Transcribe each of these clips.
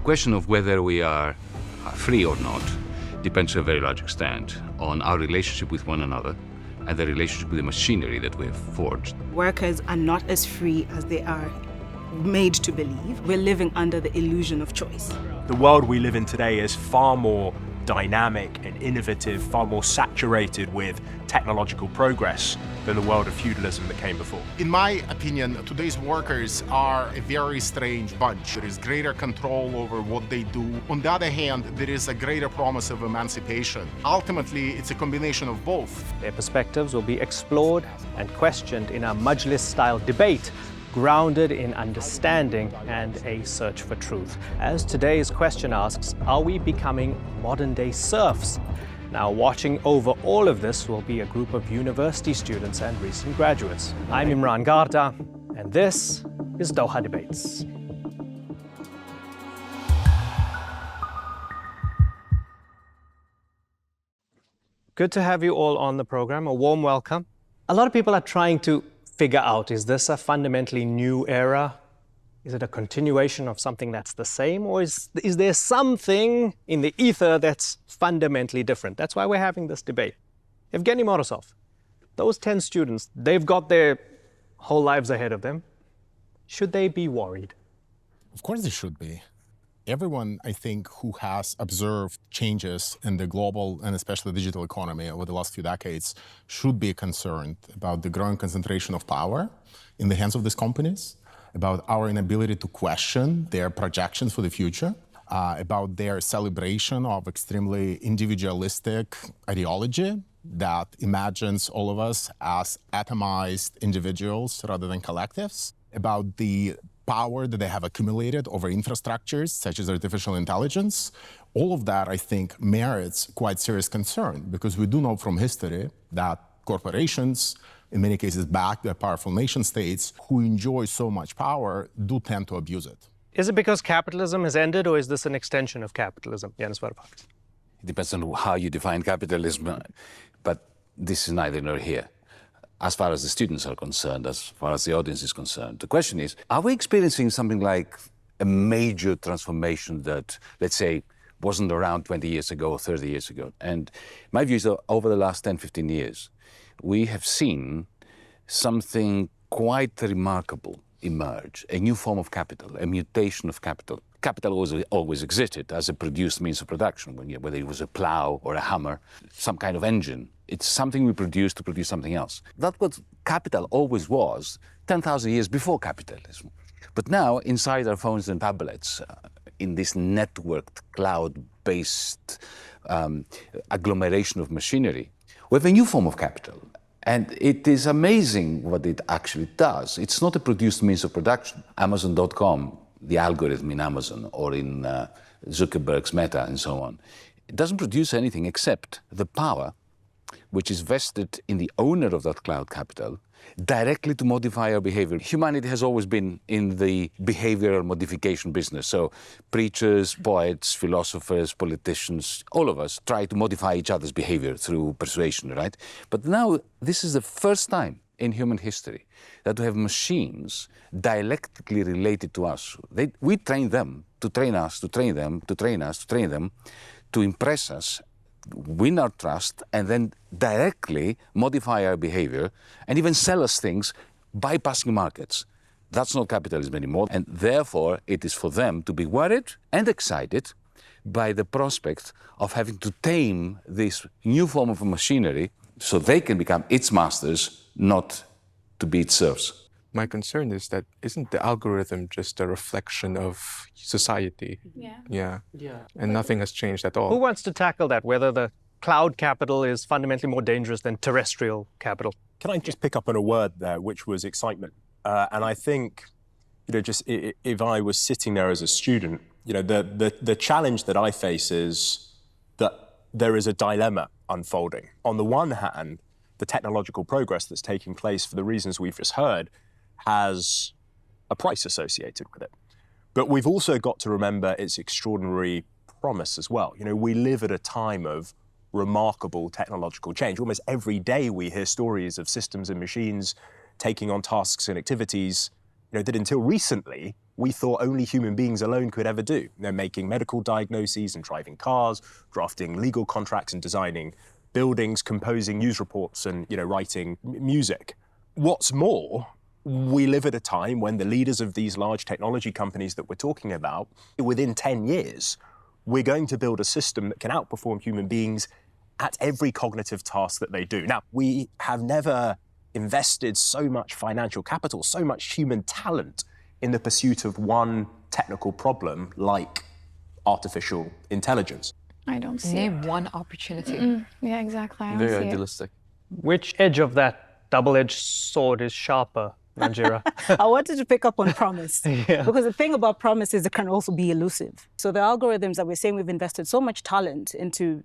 question of whether we are free or not depends to a very large extent on our relationship with one another and the relationship with the machinery that we have forged. Workers are not as free as they are made to believe. We're living under the illusion of choice. The world we live in today is far more dynamic and innovative, far more saturated with technological progress than the world of feudalism that came before. In my opinion, today's workers are a very strange bunch. There is greater control over what they do. On the other hand, there is a greater promise of emancipation. Ultimately, it's a combination of both. Their perspectives will be explored and questioned in a Majlis-style debate, grounded in understanding and a search for truth. As today's question asks, are we becoming modern-day serfs? Now, watching over all of this will be a group of university students and recent graduates. I'm Imran Garda, and this is Doha Debates. Good to have you all on the program. A warm welcome. A lot of people are trying to figure out, is this a fundamentally new era? Is it a continuation of something that's the same? Or is there something in the ether that's fundamentally different? That's why we're having this debate. Evgeny Morozov, those 10 students, they've got their whole lives ahead of them. Should they be worried? Of course they should be. Everyone, I think, who has observed changes in the global and especially digital economy over the last few decades should be concerned about the growing concentration of power in the hands of these companies, about our inability to question their projections for the future, about their celebration of extremely individualistic ideology that imagines all of us as atomized individuals rather than collectives, about the power that they have accumulated over infrastructures such as artificial intelligence. All of that, I think, merits quite serious concern, because we do know from history that corporations, in many cases backed by powerful nation states who enjoy so much power, do tend to abuse it. Is it because capitalism has ended, or is this an extension of capitalism? Yanis Varoufakis. It depends on how you define capitalism, but this is neither nor here. As far as the students are concerned, as far as the audience is concerned, the question is, are we experiencing something like a major transformation that, let's say, wasn't around 20 years ago or 30 years ago? And my view is that over the last 10, 15 years, we have seen something quite remarkable emerge, a new form of capital, a mutation of capital. Capital always existed as a produced means of production, whether it was a plow or a hammer, some kind of engine. It's something we produce to produce something else. That's what capital always was 10,000 years before capitalism. But now, inside our phones and tablets, in this networked, cloud-based agglomeration of machinery, we have a new form of capital. And it is amazing what it actually does. It's not a produced means of production. Amazon.com, the algorithm in Amazon or in Zuckerberg's Meta and so on, it doesn't produce anything except the power which is vested in the owner of that cloud capital directly to modify our behavior. Humanity has always been in the behavioral modification business. So preachers, poets, philosophers, politicians, all of us try to modify each other's behavior through persuasion, right? But now this is the first time in human history that we have machines dialectically related to us. We train them to train us, to train them, to train us, to train them, to impress us, win our trust, and then directly modify our behavior and even sell us things bypassing markets. That's not capitalism anymore. And therefore, it is for them to be worried and excited by the prospect of having to tame this new form of machinery so they can become its masters, not to be its serfs. My concern is that isn't the algorithm just a reflection of society? Yeah. And nothing has changed at all. Who wants to tackle that, whether the cloud capital is fundamentally more dangerous than terrestrial capital? Can I just pick up on a word there, which was excitement? And I think, just if I was sitting there as a student, the challenge that I face is that there is a dilemma unfolding. On the one hand, the technological progress that's taking place for the reasons we've just heard has a price associated with it. But we've also got to remember its extraordinary promise as well. We live at a time of remarkable technological change. Almost every day we hear stories of systems and machines taking on tasks and activities that until recently we thought only human beings alone could ever do. They're making medical diagnoses and driving cars, drafting legal contracts and designing buildings, composing news reports and writing music. What's more, we live at a time when the leaders of these large technology companies that we're talking about, within 10 years, we're going to build a system that can outperform human beings at every cognitive task that they do. Now, we have never invested so much financial capital, so much human talent in the pursuit of one technical problem like artificial intelligence. I don't see Name one opportunity. Yeah, exactly. I don't Very see it. idealistic. Which edge of that double-edged sword is sharper, Nanjira? I wanted to pick up on promise. Because the thing about promise is it can also be elusive. So the algorithms that we're saying we've invested so much talent into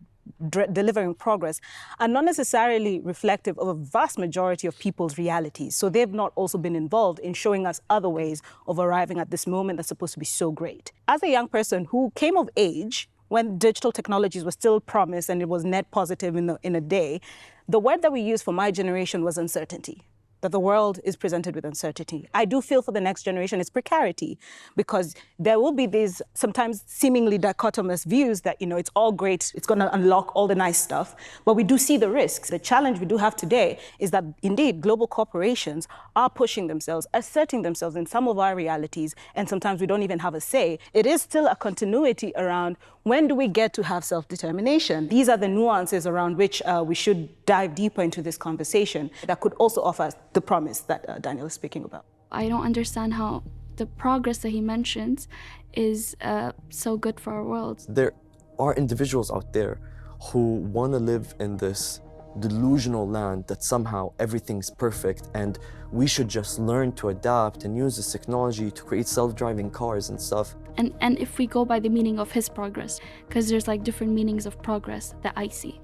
delivering progress are not necessarily reflective of a vast majority of people's realities. So they've not also been involved in showing us other ways of arriving at this moment that's supposed to be so great. As a young person who came of age when digital technologies were still promised and it was net positive in a day, the word that we used for my generation was uncertainty. That the world is presented with uncertainty. I do feel for the next generation it's precarity, because there will be these sometimes seemingly dichotomous views that, it's all great, it's going to unlock all the nice stuff, but we do see the risks. The challenge we do have today is that indeed global corporations are pushing themselves, asserting themselves in some of our realities, and sometimes we don't even have a say. It is still a continuity around when do we get to have self-determination. These are the nuances around which we should dive deeper into this conversation that could also offer the promise that Daniel is speaking about. I don't understand how the progress that he mentions is so good for our world. There are individuals out there who want to live in this delusional land that somehow everything's perfect and we should just learn to adapt and use this technology to create self-driving cars and stuff. And if we go by the meaning of his progress, because there's like different meanings of progress that I see.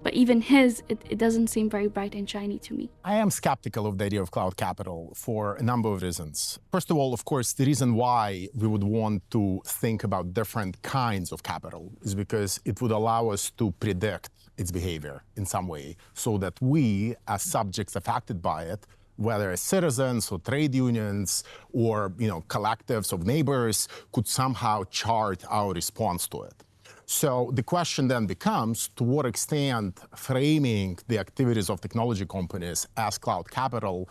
But even his, it doesn't seem very bright and shiny to me. I am skeptical of the idea of cloud capital for a number of reasons. First of all, of course, the reason why we would want to think about different kinds of capital is because it would allow us to predict its behavior in some way, so that we, as subjects affected by it, whether as citizens or trade unions or collectives of neighbors, could somehow chart our response to it. So the question then becomes, to what extent framing the activities of technology companies as cloud capital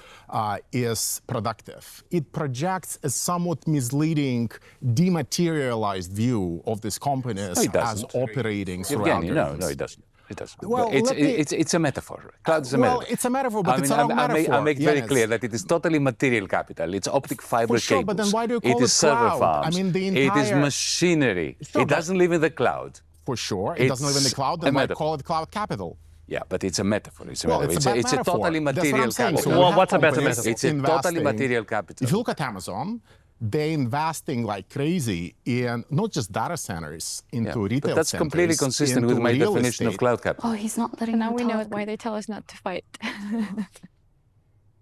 is productive? It projects a somewhat misleading, dematerialized view of these companies as operating through algorithms. No, it doesn't. It doesn't. Well, it's a metaphor. Cloud is a metaphor. It's a metaphor, but it's a wrong metaphor. I make very clear that it is totally material capital. It's optic fiber cables. Sure, but then why do you call it is server cloud? farms. I mean, it is machinery. Sure, it doesn't live in the cloud. For sure, it doesn't live in the cloud. Then why call it cloud capital? Yeah, but it's a metaphor. It's a well, metaphor. It's a totally material capital. So what's a better metaphor? It's a totally material capital. If you look at Amazon, they're investing like crazy in not just data centers, into retail but that's centers, completely consistent with my definition of cloud capital. Oh, he's not letting Now me we know talk. why they tell us not to fight.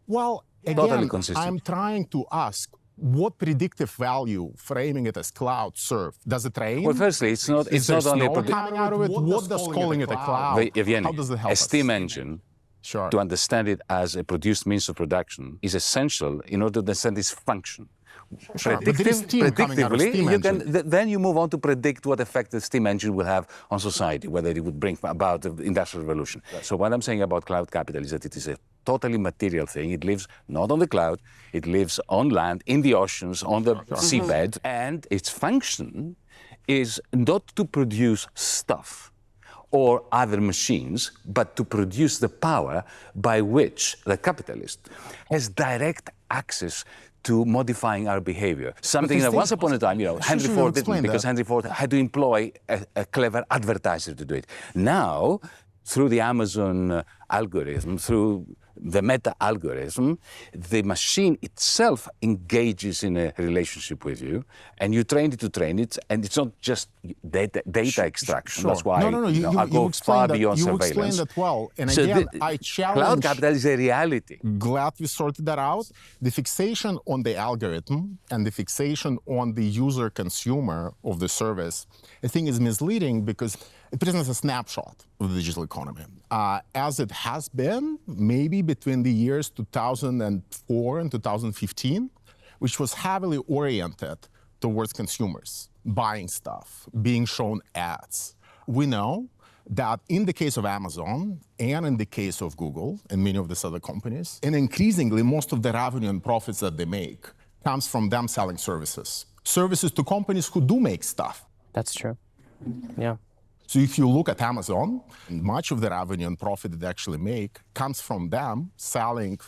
Well, Totally again, consistent. I'm trying to ask, what predictive value framing it as cloud serve? Does it train? Well, firstly, it's not Is only a coming out of it. What does calling it a cloud? Evgeny, How does it help a steam engine, to understand it as a produced means of production, is essential in order to understand its function. Predictively, then you move on to predict what effect the steam engine will have on society, whether it would bring about the industrial revolution. So what I'm saying about cloud capital is that it is a totally material thing. It lives not on the cloud, it lives on land, in the oceans, on the seabed, and its function is not to produce stuff or other machines, but to produce the power by which the capitalist has direct access to modifying our behavior. Something that once upon a time, Henry Ford didn't, because Henry Ford had to employ a clever advertiser to do it. Now, through the Amazon algorithm, through the meta algorithm, the machine itself engages in a relationship with you, and you train it to train it, and it's not just data extraction. Sure. That's why I go far beyond surveillance. You explained that well, and again, I challenge... Cloud capital is a reality. Glad we sorted that out. The fixation on the algorithm and the fixation on the user-consumer of the service, I think is misleading because it presents a snapshot of the digital economy. As it has been, maybe between the years 2004 and 2015, which was heavily oriented towards consumers, buying stuff, being shown ads. We know that in the case of Amazon and in the case of Google and many of these other companies, and increasingly most of the revenue and profits that they make comes from them selling services. Services to companies who do make stuff. That's true. Yeah. So if you look at Amazon, much of the revenue and profit that they actually make comes from them selling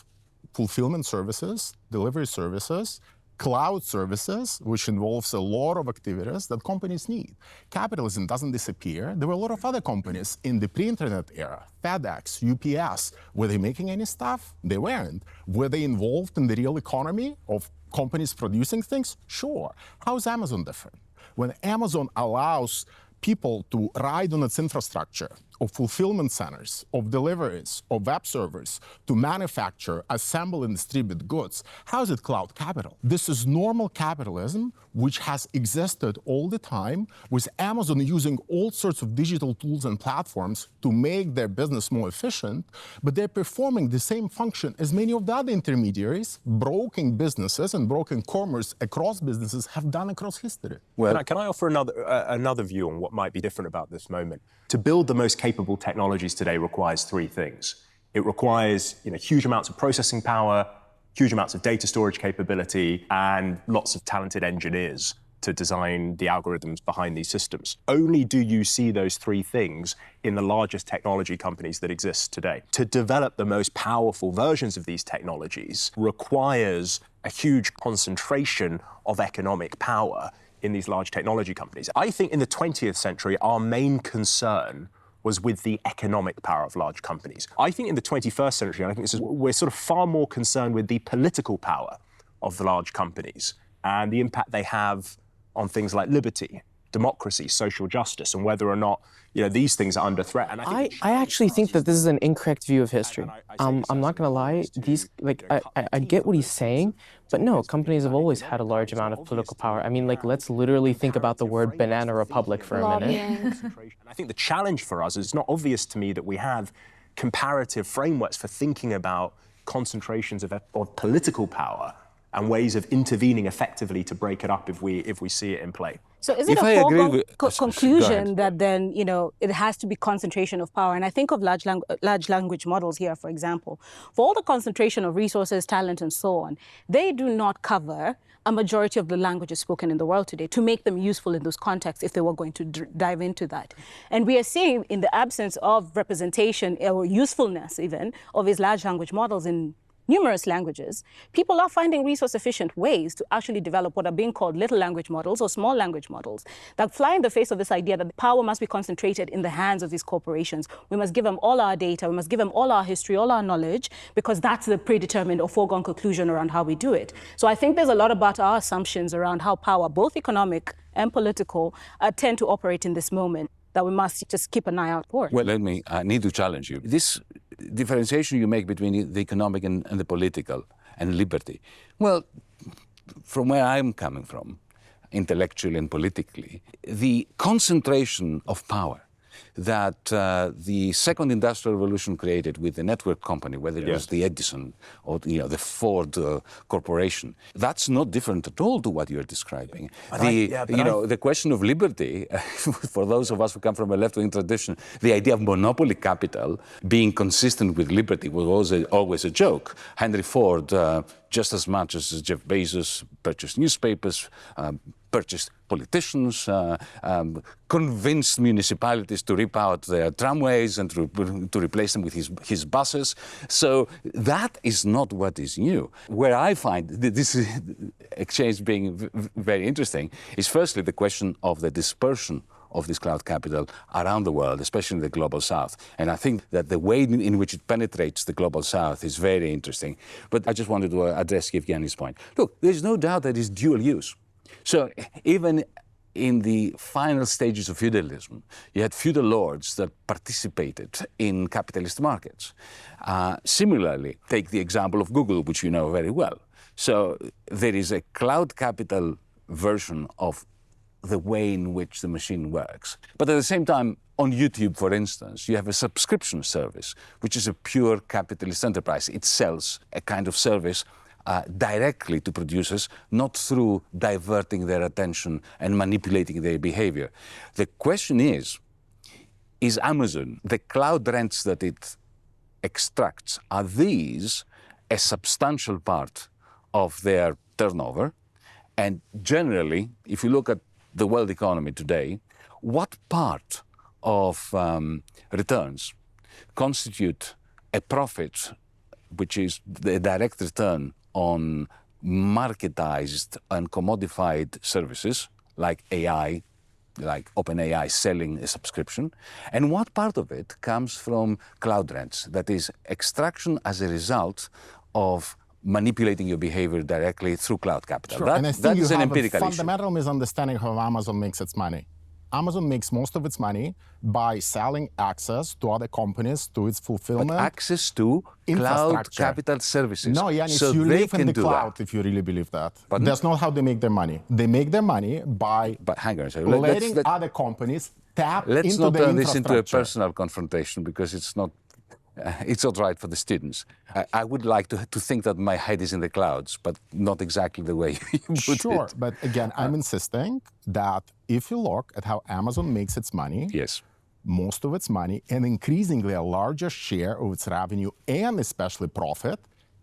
fulfillment services, delivery services, cloud services, which involves a lot of activities that companies need. Capitalism doesn't disappear. There were a lot of other companies in the pre-internet era, FedEx, UPS. Were they making any stuff? They weren't. Were they involved in the real economy of companies producing things? Sure. How is Amazon different? When Amazon allows people to ride on its infrastructure of fulfillment centers, of deliveries, of web servers, to manufacture, assemble, and distribute goods, how is it cloud capital? This is normal capitalism, which has existed all the time, with Amazon using all sorts of digital tools and platforms to make their business more efficient, but they're performing the same function as many of the other intermediaries, broken businesses and broken commerce across businesses have done across history. Well, can I offer another view on what might be different about this moment? To build the most capable technologies today requires three things. It requires huge amounts of processing power, huge amounts of data storage capability, and lots of talented engineers to design the algorithms behind these systems. Only do you see those three things in the largest technology companies that exist today. To develop the most powerful versions of these technologies requires a huge concentration of economic power in these large technology companies. I think in the 20th century, our main concern was with the economic power of large companies. I think in the 21st century, and I think we're sort of far more concerned with the political power of the large companies and the impact they have on things like liberty, democracy, social justice, and whether or not these things are under threat. And I actually think that this is an incorrect view of history. I'm not going to lie. I get what he's saying, but no, companies have always had a large amount of political power. I mean, let's literally think about the word banana republic for a minute. I think the challenge for us is not obvious to me that we have comparative frameworks for thinking about concentrations of political power and ways of intervening effectively to break it up if we see it in play. So is it a foregone conclusion that then, it has to be concentration of power? And I think of large language models here, for example. For all the concentration of resources, talent, and so on, they do not cover a majority of the languages spoken in the world today to make them useful in those contexts if they were going to dive into that. And we are seeing in the absence of representation or usefulness even of these large language models in numerous languages, people are finding resource-efficient ways to actually develop what are being called little language models or small language models that fly in the face of this idea that power must be concentrated in the hands of these corporations. We must give them all our data, we must give them all our history, all our knowledge, because that's the predetermined or foregone conclusion around how we do it. So I think there's a lot about our assumptions around how power, both economic and political, tend to operate in this moment that we must just keep an eye out for. Well, I need to challenge you. This differentiation you make between the economic and the political and liberty. Well, from where I'm coming from, intellectually and politically, the concentration of power that the second industrial revolution created with the network company, whether it was the Edison or the Ford Corporation, that's not different at all to what you're describing. The question of liberty, for those of us who come from a left-wing tradition, the idea of monopoly capital being consistent with liberty was always a joke. Henry Ford, just as much as Jeff Bezos, purchased newspapers, purchased politicians, convinced municipalities to rip out their tramways and to replace them with his buses. So that is not what is new. Where I find this exchange being very interesting is firstly the question of the dispersion of this cloud capital around the world, especially in the global south. And I think that the way in which it penetrates the global south is very interesting. But I just wanted to address Evgeny's point. Look, there's no doubt that it's dual use. So even in the final stages of feudalism, you had feudal lords that participated in capitalist markets. Similarly, take the example of Google, which you know very well. So there is a cloud capital version of the way in which the machine works. But at the same time, on YouTube, for instance, you have a subscription service, which is a pure capitalist enterprise. It sells a kind of service directly to producers, not through diverting their attention and manipulating their behavior. The question is Amazon, the cloud rents that it extracts, are these a substantial part of their turnover? And generally, if you look at the world economy today, what part of returns constitute a profit, which is the direct return on marketized and commodified services like AI, like OpenAI selling a subscription, and what part of it comes from cloud rents, that is extraction as a result of manipulating your behavior directly through cloud capital. Sure. That, and I think that you is an have empirical a issue. fundamental misunderstanding of how Amazon makes its money. Amazon makes most of its money by selling access to other companies to its fulfillment. But access to cloud capital services. No, Yanis, so you they live can in the do cloud that. if you really believe that. Pardon? That's not how they make their money. They make their money by But hang on a second. letting other companies tap Let's into not the turn this into a infrastructure. personal confrontation, because it's not right for the students. I would like to think that my head is in the clouds, but not exactly the way you put it. Sure, but again, I'm insisting that if you look at how Amazon makes its money, yes, most of its money and increasingly a larger share of its revenue and especially profit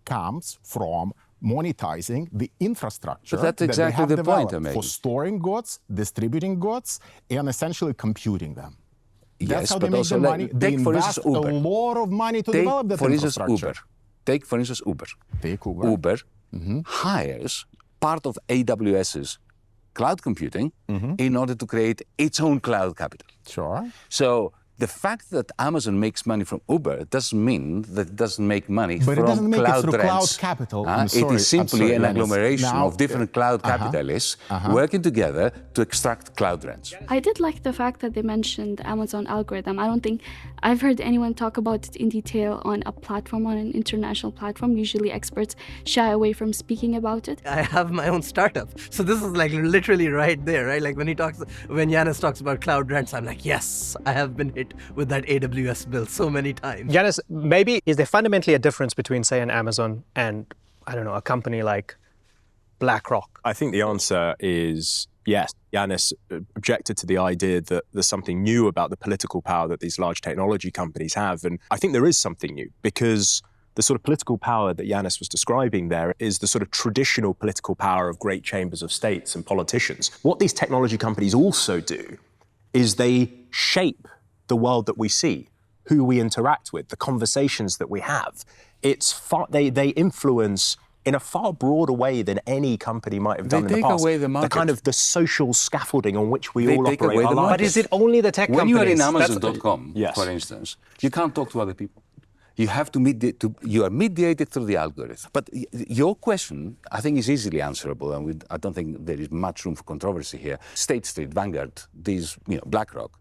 comes from monetizing the infrastructure But that's that they exactly have the developed point I'm for making. storing goods, distributing goods, and essentially computing them. That's Yes, how they but make also their money. They take, for invest instance, Uber. a lot of money to Take, develop that for instance, infrastructure. Uber. Take, for instance, Uber. Take Uber. Uber hires part of AWS's cloud computing in order to create its own cloud capital. Sure. So the fact that Amazon makes money from Uber doesn't mean that it doesn't make money But from it doesn't make it cloud through rents. cloud capital. It is simply an Yanis. agglomeration Now, of different cloud capitalists working together to extract cloud rents. I did like the fact that they mentioned Amazon algorithm. I don't think I've heard anyone talk about it in detail on a platform, on an international platform. Usually experts shy away from speaking about it. I have my own startup. So this is like literally right there, right? Like when Yanis talks about cloud rents, I'm like, yes, I have been hit with that AWS bill so many times. Yanis, maybe is there fundamentally a difference between, say, an Amazon and, I don't know, a company like BlackRock? I think the answer is yes. Yanis objected to the idea that there's something new about the political power that these large technology companies have. And I think there is something new, because the sort of political power that Yanis was describing there is the sort of traditional political power of great chambers of states and politicians. What these technology companies also do is they shape the world that we see, who we interact with, the conversations that we have. They influence in a far broader way than any company might have done in the past. They take away the market. The kind of the social scaffolding on which we They all take operate away our the lives. market. But is it only the tech When companies? you are in That's- Amazon.com, Yes. for instance, you can't talk to other people. You have to you are mediated through the algorithm. But your question, I think, is easily answerable, and I don't think there is much room for controversy here. State Street, Vanguard, BlackRock,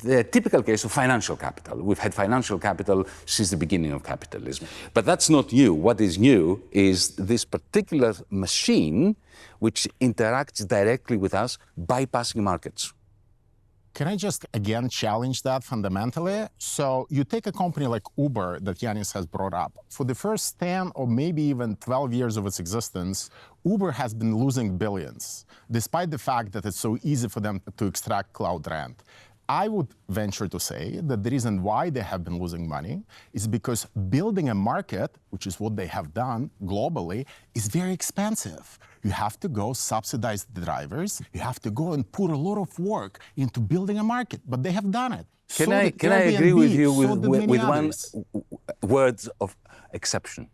the typical case of financial capital. We've had financial capital since the beginning of capitalism. But that's not new. What is new is this particular machine which interacts directly with us, bypassing markets. Can I just, again, challenge that fundamentally? So you take a company like Uber that Yanis has brought up. For the first 10 or maybe even 12 years of its existence, Uber has been losing billions, despite the fact that it's so easy for them to extract cloud rent. I would venture to say that the reason why they have been losing money is because building a market, which is what they have done globally, is very expensive. You have to go subsidize the drivers. You have to go and put a lot of work into building a market, but they have done it. Can I agree with you with one word of exception?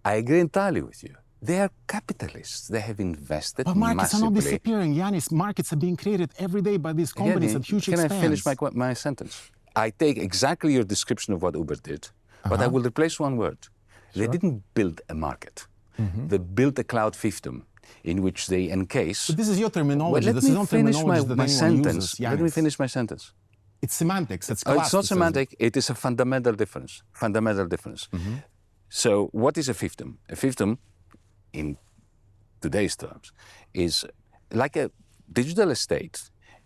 I agree entirely with you. They are capitalists. They have invested But markets massively. are not disappearing, Yanis. Markets are being created every day by these companies at huge expense. Can I finish my sentence? I take exactly your description of what Uber did, but I will replace one word. They didn't build a market. They built a cloud fiefdom in which they encase... But this is your terminology. Well, this is not terminology that my anyone sentence. uses, Let me Yanis. finish my sentence. It's semantics. It's It's not classicism. semantic. It is a fundamental difference. Fundamental difference. So what is a fiefdom? A fiefdom, in today's terms, is like a digital estate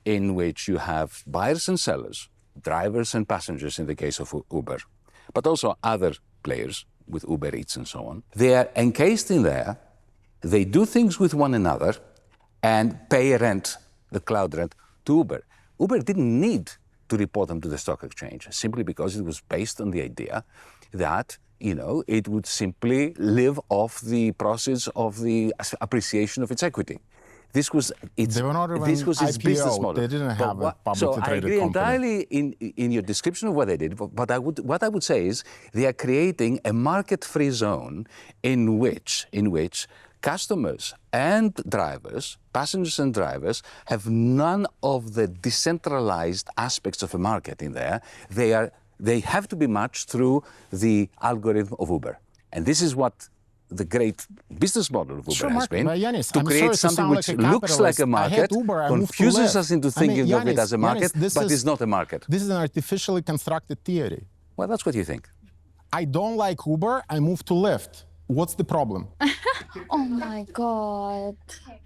in which you have buyers and sellers, drivers and passengers in the case of Uber, but also other players with Uber Eats and so on. They are encased in there They do things with one another and pay rent, the cloud rent, to Uber. Uber didn't need to report them to the stock exchange, simply because it was based on the idea that, it would simply live off the process of the appreciation of its equity. This was its IPO. business model. They didn't have a publicly so I traded agree company. entirely in your description of what they did. But what I would say is they are creating a market-free zone in which customers and drivers, passengers and drivers, have none of the decentralized aspects of a market in there. They have to be matched through the algorithm of Uber. And this is what the great business model of Uber has been, Yanis, to create something which looks like a market, confuses us into thinking of it as a market, but is not a market. This is an artificially constructed theory. Well, that's what you think. I don't like Uber, I move to Lyft. What's the problem? Oh my God.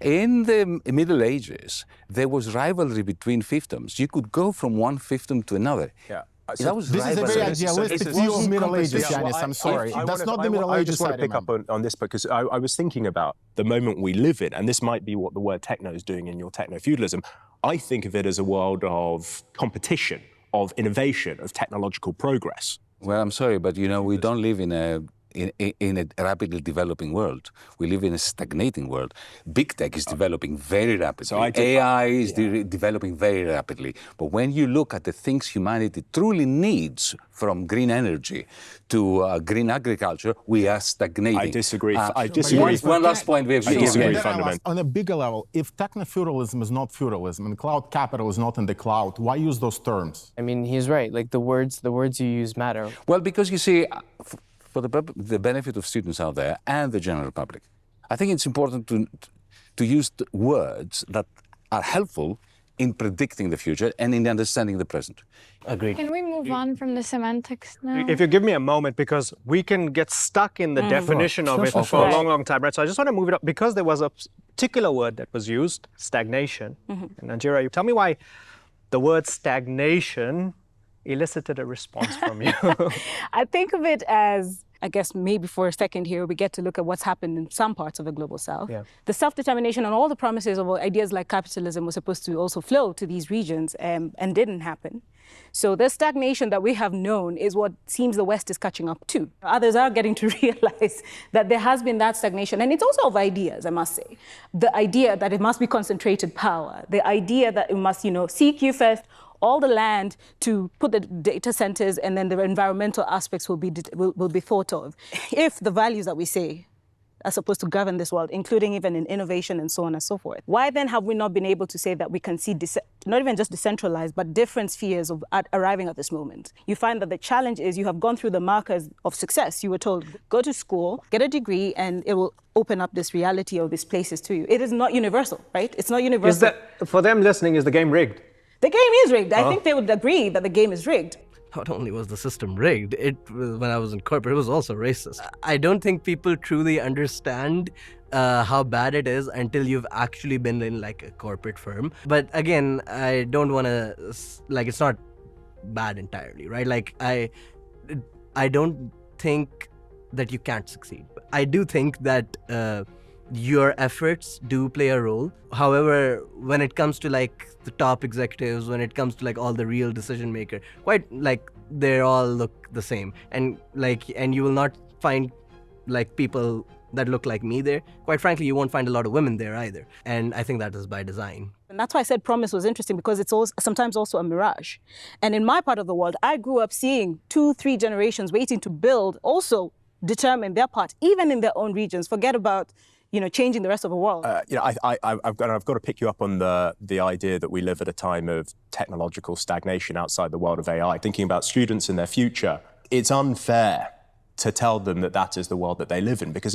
In the Middle Ages, there was rivalry between fiefdoms. You could go from one fiefdom to another. Yeah. This is a very idealistic view of Middle Ages, Yanis. I'm sorry. That's not the Middle Ages. I just want to pick up on this because I was thinking about the moment we live in, and this might be what the word techno is doing in your techno-feudalism. I think of it as a world of competition, of innovation, of technological progress. Well, I'm sorry, but we don't live in a rapidly developing world. We live in a stagnating world. Big tech is developing very rapidly. So AI is developing very rapidly. But when you look at the things humanity truly needs, from green energy to green agriculture, we are stagnating. I disagree. I disagree. One last point we have to disagree fundamentally. On a bigger level, if techno-feudalism is not feudalism and cloud capital is not in the cloud, why use those terms? I mean, he's right. Like the words you use matter. Well, because you see, for the benefit of students out there and the general public, I think it's important to use words that are helpful in predicting the future and in understanding the present. Agreed. Can we move on from the semantics now? If you give me a moment, because we can get stuck in the definition of it for a long, long time, right? So I just want to move it up, because there was a particular word that was used, stagnation. And Nanjira, you tell me why the word stagnation elicited a response from you. I think of it as, I guess maybe for a second here, we get to look at what's happened in some parts of the global south. Yeah. The self-determination and all the promises of ideas like capitalism were supposed to also flow to these regions and didn't happen. So the stagnation that we have known is what seems the West is catching up to. Others are getting to realize that there has been that stagnation. And it's also of ideas, I must say. The idea that it must be concentrated power, the idea that it must, seek you first, all the land to put the data centers, and then the environmental aspects will be thought of. If the values that we say are supposed to govern this world, including even in innovation and so on and so forth, why then have we not been able to say that we can see, not even just decentralized, but different spheres of arriving at this moment? You find that the challenge is you have gone through the markers of success. You were told, go to school, get a degree, and it will open up this reality of these places to you. It is not universal, right? It's not universal. For them listening, is the game rigged? The game is rigged. I think they would agree that the game is rigged. Not only was the system rigged, when I was in corporate, it was also racist. I don't think people truly understand how bad it is until you've actually been in like a corporate firm. But again, I don't want to, it's not bad entirely, right? Like I don't think that you can't succeed. I do think that your efforts do play a role. However, when it comes to like the top executives, when it comes to like all the real decision maker, quite like they all look the same. And you will not find like people that look like me there. Quite frankly, you won't find a lot of women there either. And I think that is by design. And that's why I said promise was interesting, because it's sometimes also a mirage. And in my part of the world, I grew up seeing 2-3 generations waiting to build, also determine their part, even in their own regions. Forget about changing the rest of the world. I've got to pick you up on the idea that we live at a time of technological stagnation outside the world of AI. Thinking about students and their future, it's unfair to tell them that is the world that they live in, because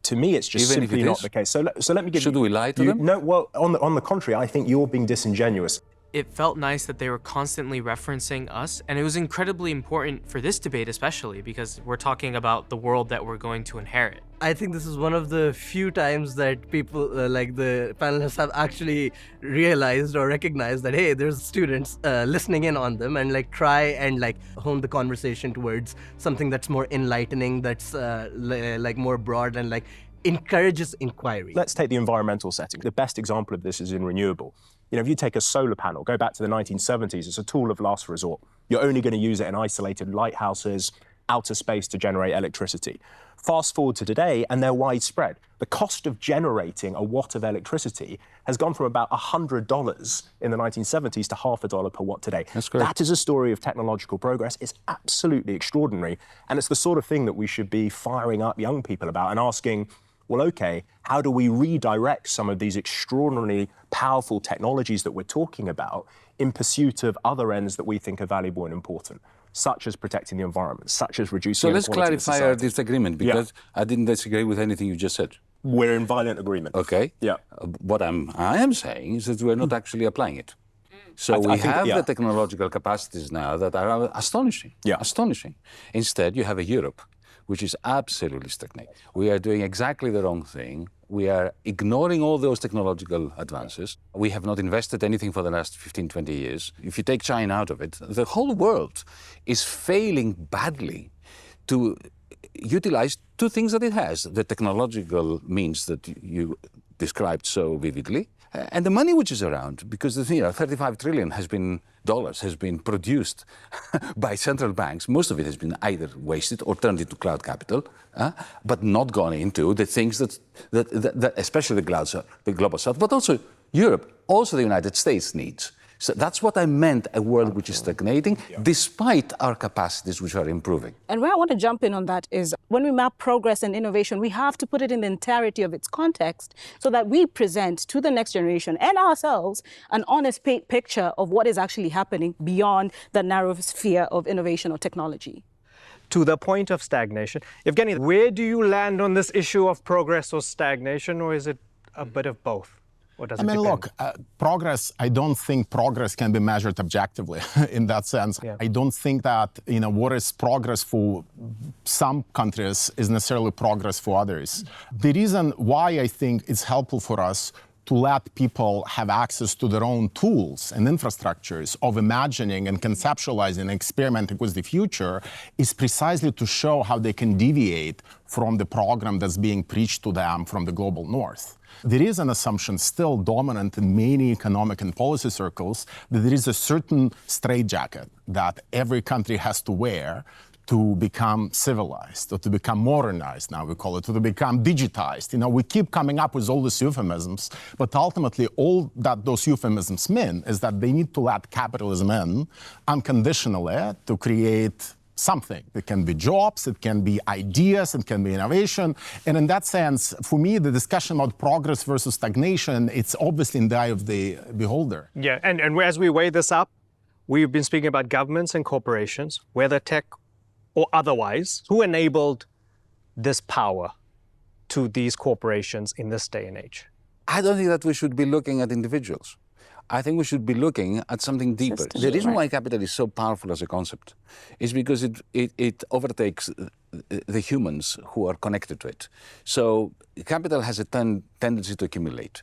to me it's just simply not the case. So let me give you... Should we lie to them? No, well, on the contrary, I think you're being disingenuous. It felt nice that they were constantly referencing us, and it was incredibly important for this debate especially, because we're talking about the world that we're going to inherit. I think this is one of the few times that people, like the panelists, have actually realized or recognized that, hey, there's students listening in on them, and like try and like hone the conversation towards something that's more enlightening, that's like more broad, and like encourages inquiry. Let's take the environmental setting. The best example of this is in renewable. You know, if you take a solar panel, go back to the 1970s, it's a tool of last resort. You're only going to use it in isolated lighthouses, outer space to generate electricity. Fast forward to today, and they're widespread. The cost of generating a watt of electricity has gone from about $100 in the 1970s to $0.50 per watt today. That's great. That is a story of technological progress. It's absolutely extraordinary. And it's the sort of thing that we should be firing up young people about and asking, well, okay, how do we redirect some of these extraordinarily powerful technologies that we're talking about in pursuit of other ends that we think are valuable and important, such as protecting the environment, such as reducing So let's inequality in clarify our society? disagreement, because I didn't disagree with anything you just said. We're in violent agreement. Okay. Yeah. What I am saying is that we're not actually applying it. So we I think, have yeah. the technological capacities now that are astonishing. Yeah. Astonishing. Instead, you have a Europe which is absolutely stagnating. We are doing exactly the wrong thing. We are ignoring all those technological advances. We have not invested anything for the last 15, 20 years. If you take China out of it, the whole world is failing badly to utilize two things that it has: the technological means that you described so vividly, and the money which is around, because $35 trillion has been produced by central banks. Most of it has been either wasted or turned into cloud capital, but not gone into the things that especially the global south, but also Europe, also the United States needs. So that's what I meant, a world which is stagnating, despite our capacities which are improving. And where I want to jump in on that is when we map progress and innovation, we have to put it in the entirety of its context so that we present to the next generation and ourselves an honest picture of what is actually happening beyond the narrow sphere of innovation or technology. To the point of stagnation, Evgeny, where do you land on this issue of progress or stagnation, or is it a bit of both? Or does it depend? Look, progress, I don't think progress can be measured objectively in that sense. Yeah. I don't think that, what is progress for some countries is necessarily progress for others. The reason why I think it's helpful for us to let people have access to their own tools and infrastructures of imagining and conceptualizing and experimenting with the future is precisely to show how they can deviate from the program that's being preached to them from the global north. There is an assumption still dominant in many economic and policy circles that there is a certain straitjacket that every country has to wear to become civilized, or to become modernized, now we call it, to become digitized. We keep coming up with all these euphemisms, but ultimately all that those euphemisms mean is that they need to let capitalism in unconditionally to create something. It can be jobs, it can be ideas, it can be innovation. And in that sense, for me, the discussion about progress versus stagnation, it's obviously in the eye of the beholder. Yeah, and as we weigh this up, we've been speaking about governments and corporations, whether tech or otherwise, who enabled this power to these corporations in this day and age? I don't think that we should be looking at individuals. I think we should be looking at something deeper. The reason why capital is so powerful as a concept is because it overtakes the humans who are connected to it. So capital has a tendency to accumulate.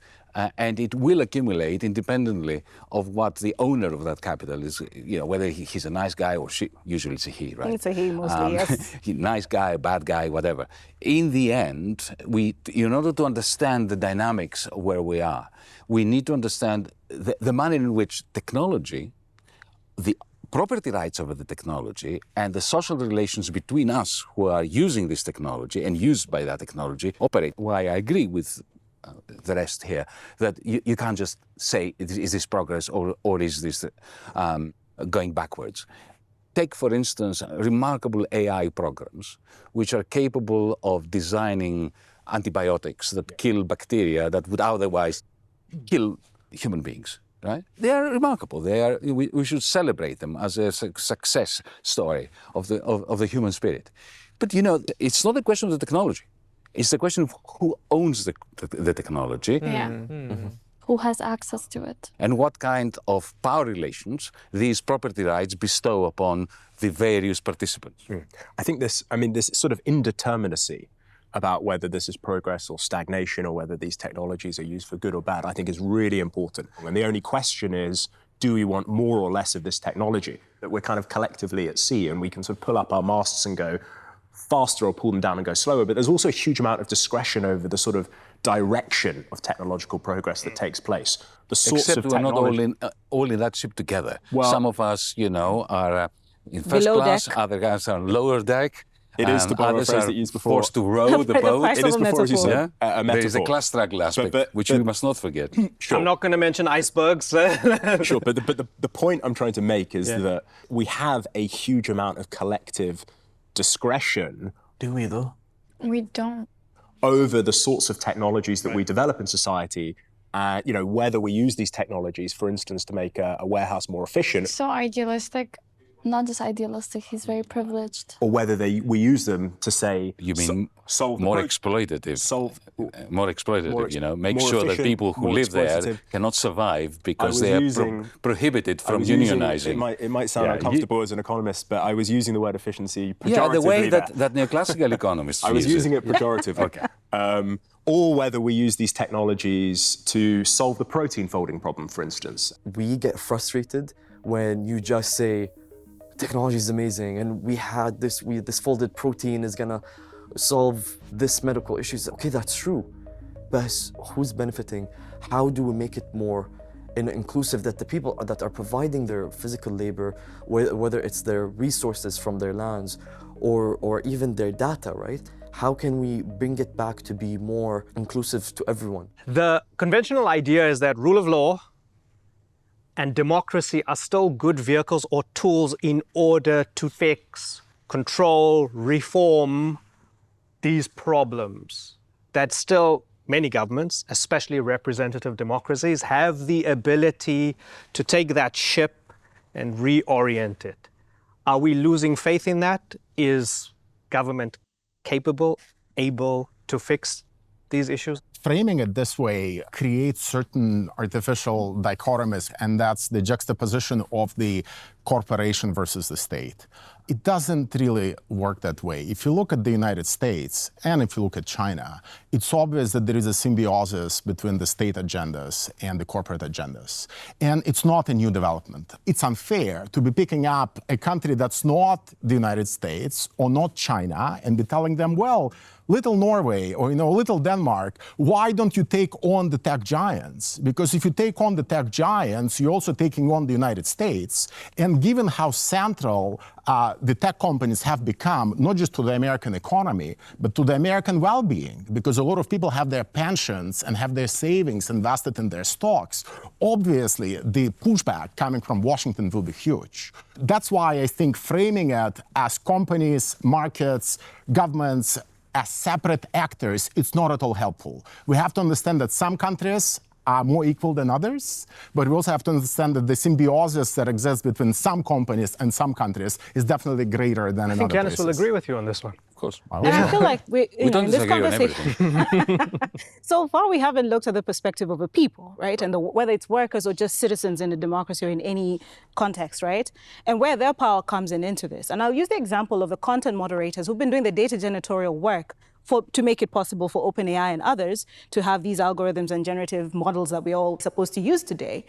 And it will accumulate independently of what the owner of that capital is, whether he's a nice guy or she. Usually it's a he, right? It's a he mostly, yes. Nice guy, bad guy, whatever. In the end, in order to understand the dynamics of where we are, we need to understand the manner in which technology, the property rights over the technology, and the social relations between us who are using this technology and used by that technology operate. Why I agree with the rest here, that you can't just say, is this progress or is this going backwards? Take, for instance, remarkable AI programs, which are capable of designing antibiotics that kill bacteria that would otherwise kill human beings, right? They are remarkable. We should celebrate them as a success story of the human spirit. But it's not a question of the technology. It's the question of who owns the technology. Yeah. Mm-hmm. Who has access to it? And what kind of power relations these property rights bestow upon the various participants. I think this sort of indeterminacy about whether this is progress or stagnation or whether these technologies are used for good or bad, I think is really important. And the only question is, do we want more or less of this technology? That we're kind of collectively at sea and we can sort of pull up our masts and go, faster or pull them down and go slower, but there's also a huge amount of discretion over the sort of direction of technological progress that takes place. The sorts Except of we're not technology... all in that ship together. Well, some of us, are in first Below class, deck. other guys are on lower deck. It is, to borrow a others phrase are that you used before, forced to row the boat. It is before, as you said, a metaphor. There is a class struggle aspect, which we must not forget. Sure. I'm not going to mention icebergs. Sure, but the point I'm trying to make is that we have a huge amount of collective discretion. Do we though? We don't. Over the sorts of technologies that we develop in society. Whether we use these technologies, for instance, to make a warehouse more efficient. So idealistic. Not just idealistic, he's very privileged. Or whether we use them to say... You mean solve more exploitative? More exploitative, make sure that people who live there cannot survive because they are prohibited from unionizing. It might sound uncomfortable as an economist, but I was using the word efficiency pejoratively. Yeah, the way that neoclassical economists I was using it pejoratively. Okay. Or whether we use these technologies to solve the protein folding problem, for instance. We get frustrated when you just say, technology is amazing, and we had this folded protein is gonna solve this medical issues. Okay, that's true, but who's benefiting? How do we make it more inclusive that the people that are providing their physical labor, whether it's their resources from their lands or even their data, right? How can we bring it back to be more inclusive to everyone? The conventional idea is that rule of law and democracy are still good vehicles or tools in order to fix, control, reform these problems. That still many governments, especially representative democracies, have the ability to take that ship and reorient it. Are we losing faith in that? Is government capable, able to fix these issues? Framing it this way creates certain artificial dichotomies, and that's the juxtaposition of the corporation versus the state. It doesn't really work that way. If you look at the United States, and if you look at China, it's obvious that there is a symbiosis between the state agendas and the corporate agendas. And it's not a new development. It's unfair to be picking up a country that's not the United States or not China and be telling them, well, little Norway or little Denmark, why don't you take on the tech giants? Because if you take on the tech giants, you're also taking on the United States. And given how central the tech companies have become, not just to the American economy, but to the American well-being, because a lot of people have their pensions and have their savings invested in their stocks, obviously the pushback coming from Washington will be huge. That's why I think framing it as companies, markets, governments, as separate actors, it's not at all helpful. We have to understand that some countries are more equal than others, but we also have to understand that the symbiosis that exists between some companies and some countries is definitely greater than in other places. I think Yanis will agree with you on this one. Of course. And I feel like we don't in this disagree on conversation, everything. so far we haven't looked at the perspective of a people, right? And whether it's workers or just citizens in a democracy or in any context, right? And where their power comes into this. And I'll use the example of the content moderators who've been doing the data janitorial work to make it possible for OpenAI and others to have these algorithms and generative models that we're all supposed to use today.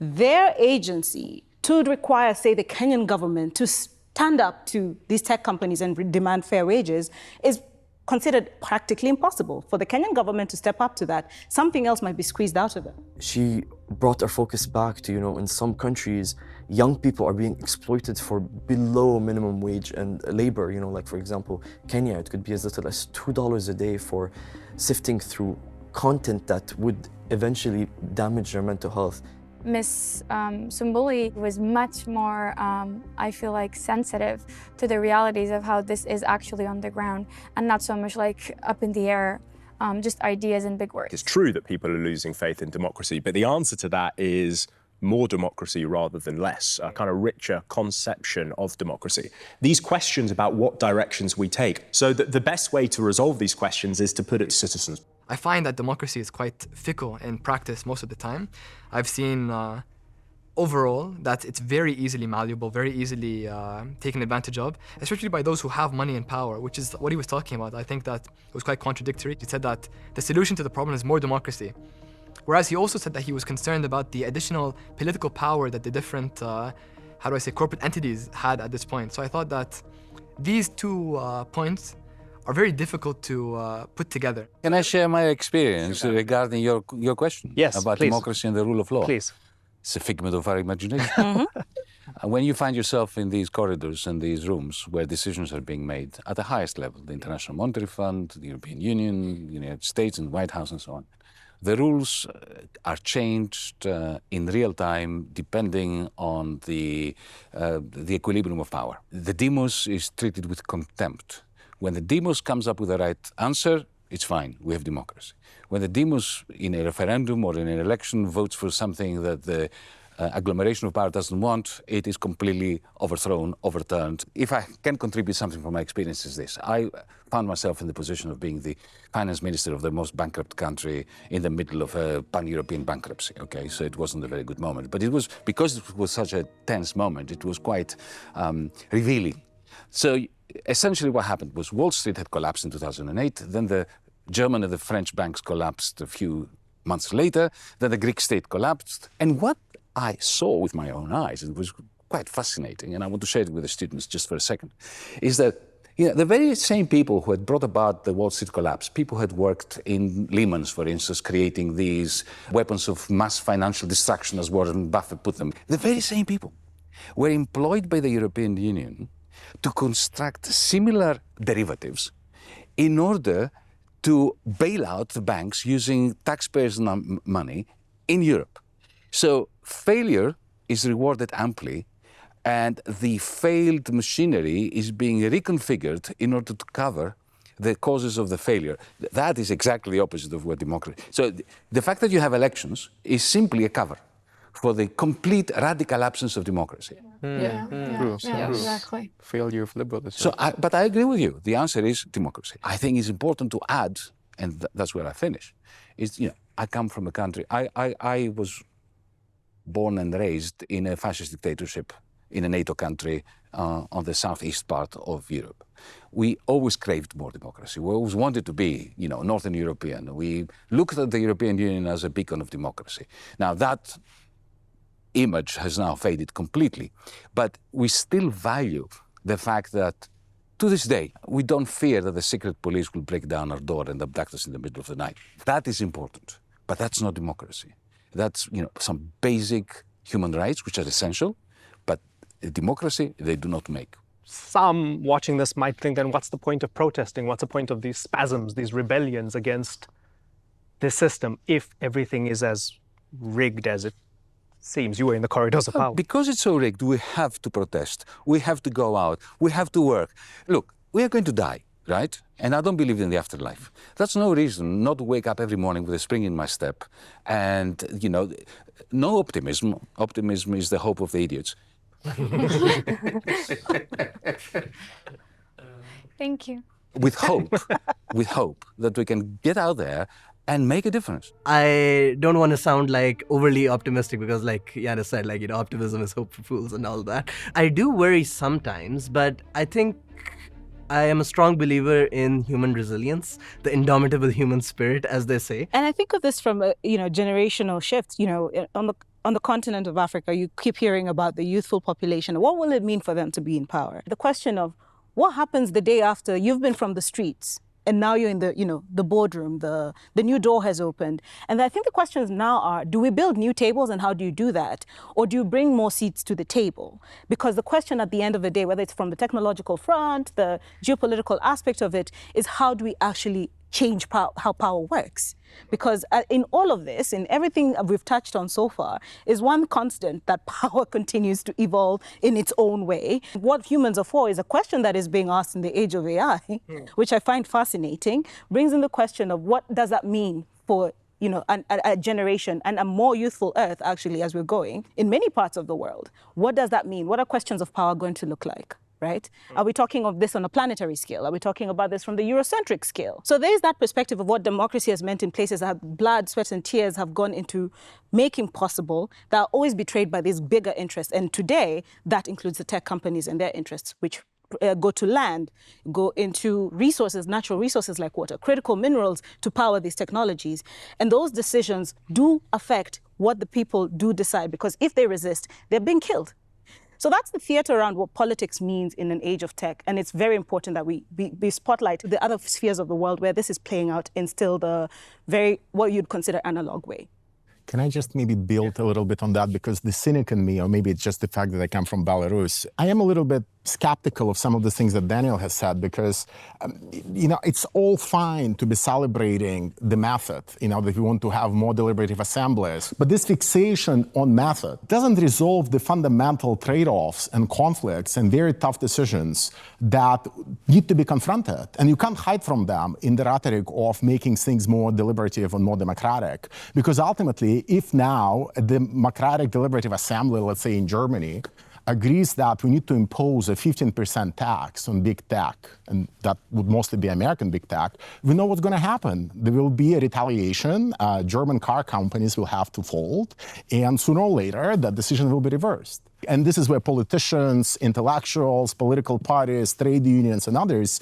Their agency to require, say, the Kenyan government to stand up to these tech companies and demand fair wages is considered practically impossible. For the Kenyan government to step up to that, something else might be squeezed out of it. She brought our focus back to, in some countries, young people are being exploited for below minimum wage and labor. Like for example, Kenya, it could be as little as $2 a day for sifting through content that would eventually damage their mental health. Miss Sambuli was much more, I feel like, sensitive to the realities of how this is actually on the ground and not so much like up in the air, just ideas and big words. It's true that people are losing faith in democracy, but the answer to that is more democracy rather than less, a kind of richer conception of democracy. These questions about what directions we take. So the best way to resolve these questions is to put it to citizens. I find that democracy is quite fickle in practice most of the time. I've seen overall that it's very easily malleable, very easily taken advantage of, especially by those who have money and power, which is what he was talking about. I think that it was quite contradictory. He said that the solution to the problem is more democracy. Whereas he also said that he was concerned about the additional political power that the different, corporate entities had at this point. So I thought that these two points are very difficult to put together. Can I share my experience regarding your question? Yes, about please. democracy and the rule of law? Please. It's a figment of our imagination. When you find yourself in these corridors and these rooms where decisions are being made at the highest level, the International Monetary Fund, the European Union, the United States and the White House and so on, the rules are changed in real time depending on the equilibrium of power. The demos is treated with contempt. When the demos comes up with the right answer, it's fine, we have democracy. When the demos in a referendum or in an election votes for something that the agglomeration of power doesn't want, it is completely overthrown, overturned. If I can contribute something from my experience is this. I found myself in the position of being the finance minister of the most bankrupt country in the middle of a pan-European bankruptcy, okay? So it wasn't a very good moment. But it was, because it was such a tense moment, it was quite revealing. So essentially what happened was Wall Street had collapsed in 2008, then the German and the French banks collapsed a few months later, then the Greek state collapsed. And what I saw with my own eyes, and it was quite fascinating, and I want to share it with the students just for a second, is that the very same people who had brought about the Wall Street collapse, people who had worked in Lehman's, for instance, creating these weapons of mass financial destruction, as Warren Buffett put them, the very same people were employed by the European Union to construct similar derivatives in order to bail out the banks using taxpayers' money in Europe. So failure is rewarded amply, and the failed machinery is being reconfigured in order to cover the causes of the failure. That is exactly the opposite of what democracy. So the fact that you have elections is simply a cover for the complete radical absence of democracy. Exactly. Failure of liberalism. So, but I agree with you. The answer is democracy. I think it's important to add, and that's where I finish, is, I come from a country, I was born and raised in a fascist dictatorship in a NATO country on the southeast part of Europe. We always craved more democracy. We always wanted to be, Northern European. We looked at the European Union as a beacon of democracy. Now that image has now faded completely, but we still value the fact that to this day, we don't fear that the secret police will break down our door and abduct us in the middle of the night. That is important, but that's not democracy. That's, some basic human rights, which are essential, but democracy, they do not make. Some watching this might think, then what's the point of protesting? What's the point of these spasms, these rebellions against this system if everything is as rigged as it seems? You were in the corridors of power. Because it's so rigged, we have to protest. We have to go out. We have to work. Look, we are going to die, right? And I don't believe in the afterlife. That's no reason not to wake up every morning with a spring in my step and, no optimism. Optimism is the hope of the idiots. Thank you. With hope that we can get out there and make a difference. I don't want to sound like overly optimistic because, like Yanis said, optimism is hope for fools and all that. I do worry sometimes, but I think I am a strong believer in human resilience, the indomitable human spirit, as they say. And I think of this from a generational shift. On the continent of Africa, you keep hearing about the youthful population. What will it mean for them to be in power? The question of what happens the day after you've been from the streets and now you're in the boardroom, the new door has opened. And I think the questions now are, do we build new tables and how do you do that? Or do you bring more seats to the table? Because the question at the end of the day, whether it's from the technological front, the geopolitical aspect of it, is how do we actually change how power works? Because in all of this, in everything we've touched on so far, is one constant that power continues to evolve in its own way. What humans are for is a question that is being asked in the age of AI, which I find fascinating, brings in the question of what does that mean for a generation and a more youthful Earth, actually, as we're going, in many parts of the world. What does that mean? What are questions of power going to look like? Right? Are we talking of this on a planetary scale? Are we talking about this from the Eurocentric scale? So there's that perspective of what democracy has meant in places that blood, sweat, and tears have gone into making possible, that are always betrayed by these bigger interests. And today, that includes the tech companies and their interests, which go to land, go into resources, natural resources like water, critical minerals to power these technologies. And those decisions do affect what the people do decide, because if they resist, they're being killed. So that's the theater around what politics means in an age of tech. And it's very important that we spotlight the other spheres of the world where this is playing out in still the very, what you'd consider analog way. Can I just maybe build a little bit on that? Because the cynic in me, or maybe it's just the fact that I come from Belarus, I am a little bit skeptical of some of the things that Daniel has said, because, it's all fine to be celebrating the method, that we want to have more deliberative assemblies. But this fixation on method doesn't resolve the fundamental trade-offs and conflicts and very tough decisions that need to be confronted. And you can't hide from them in the rhetoric of making things more deliberative and more democratic. Because ultimately, if now the democratic deliberative assembly, let's say in Germany, agrees that we need to impose a 15% tax on big tech, and that would mostly be American big tech, we know what's going to happen. There will be a retaliation. German car companies will have to fold, and sooner or later, that decision will be reversed. And this is where politicians, intellectuals, political parties, trade unions, and others,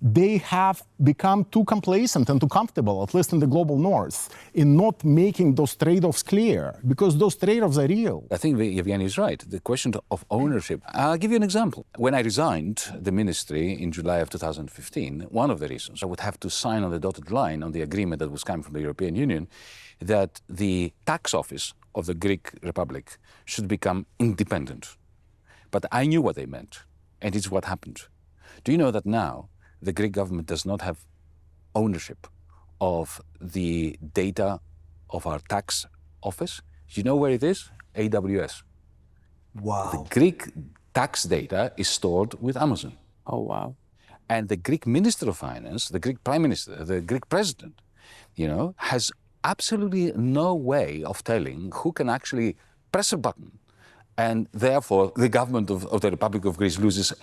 they have become too complacent and too comfortable, at least in the global north, in not making those trade-offs clear, because those trade-offs are real. I think Evgeny is right. The question of ownership. I'll give you an example. When I resigned the ministry in July of 2015, one of the reasons I would have to sign on the dotted line on the agreement that was coming from the European Union that the tax office of the Greek Republic should become independent. But I knew what they meant, and it's what happened. Do you know that now the Greek government does not have ownership of the data of our tax office? You know where it is? AWS. Wow. The Greek tax data is stored with Amazon. Oh, wow. And the Greek Minister of Finance, the Greek Prime Minister, the Greek President, has absolutely no way of telling who can actually press a button. And therefore, the government of the Republic of Greece loses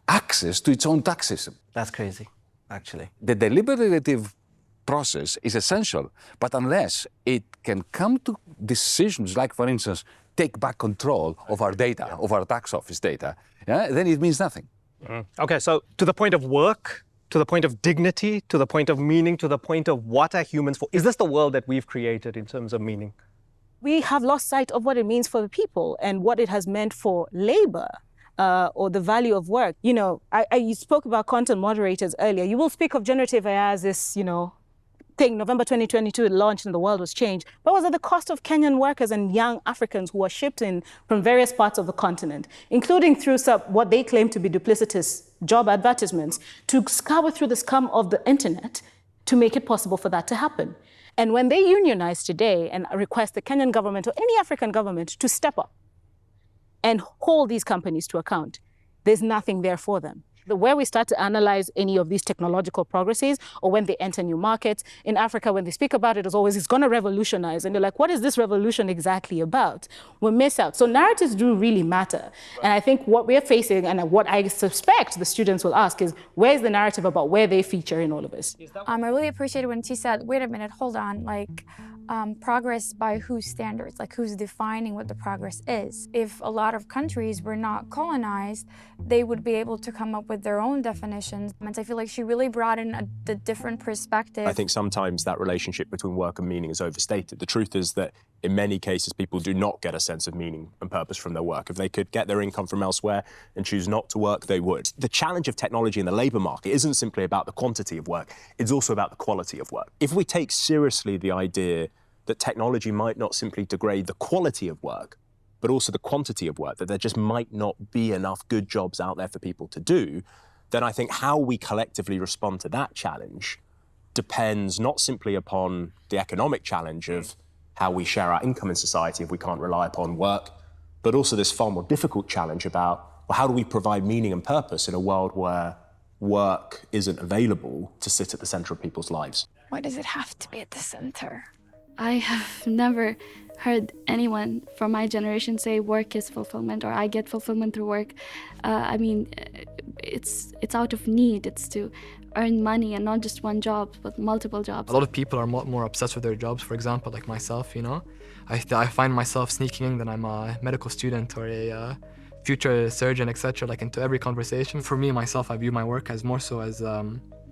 access to its own tax system. That's crazy, actually. The deliberative process is essential, but unless it can come to decisions like, for instance, take back control of our data, of our tax office data, then it means nothing. Okay, so to the point of work, to the point of dignity, to the point of meaning, to the point of what are humans for? Is this the world that we've created in terms of meaning? We have lost sight of what it means for the people and what it has meant for labor. Or the value of work. You spoke about content moderators earlier. You will speak of generative AI as this, thing. November 2022, it launched and the world was changed. But was at the cost of Kenyan workers and young Africans who were shipped in from various parts of the continent, including through what they claim to be duplicitous job advertisements, to scour through the scum of the internet to make it possible for that to happen. And when they unionize today and request the Kenyan government or any African government to step up and hold these companies to account, there's nothing there for them. Where we start to analyze any of these technological progresses or when they enter new markets, in Africa, when they speak about it, it's going to revolutionize. And you're like, what is this revolution exactly about? We miss out. So narratives do really matter. And I think what we're facing and what I suspect the students will ask is, where's the narrative about where they feature in all of this? I really appreciated when she said, wait a minute, hold on, progress by whose standards, who's defining what the progress is. If a lot of countries were not colonized, they would be able to come up with their own definitions. And I feel like she really brought in the different perspective. I think sometimes that relationship between work and meaning is overstated. The truth is that in many cases, people do not get a sense of meaning and purpose from their work. If they could get their income from elsewhere and choose not to work, they would. The challenge of technology in the labour market isn't simply about the quantity of work, it's also about the quality of work. If we take seriously the idea that technology might not simply degrade the quality of work, but also the quantity of work, that there just might not be enough good jobs out there for people to do, then I think how we collectively respond to that challenge depends not simply upon the economic challenge of how we share our income in society if we can't rely upon work, but also this far more difficult challenge about, well, how do we provide meaning and purpose in a world where work isn't available to sit at the center of people's lives? Why does it have to be at the center? I have never heard anyone from my generation say work is fulfillment or I get fulfillment through work. It's out of need. It's to earn money and not just one job, but multiple jobs. A lot of people are more obsessed with their jobs. For example, like myself, I find myself sneaking in that I'm a medical student or a future surgeon, etc. Into every conversation. For me, myself, I view my work as more so as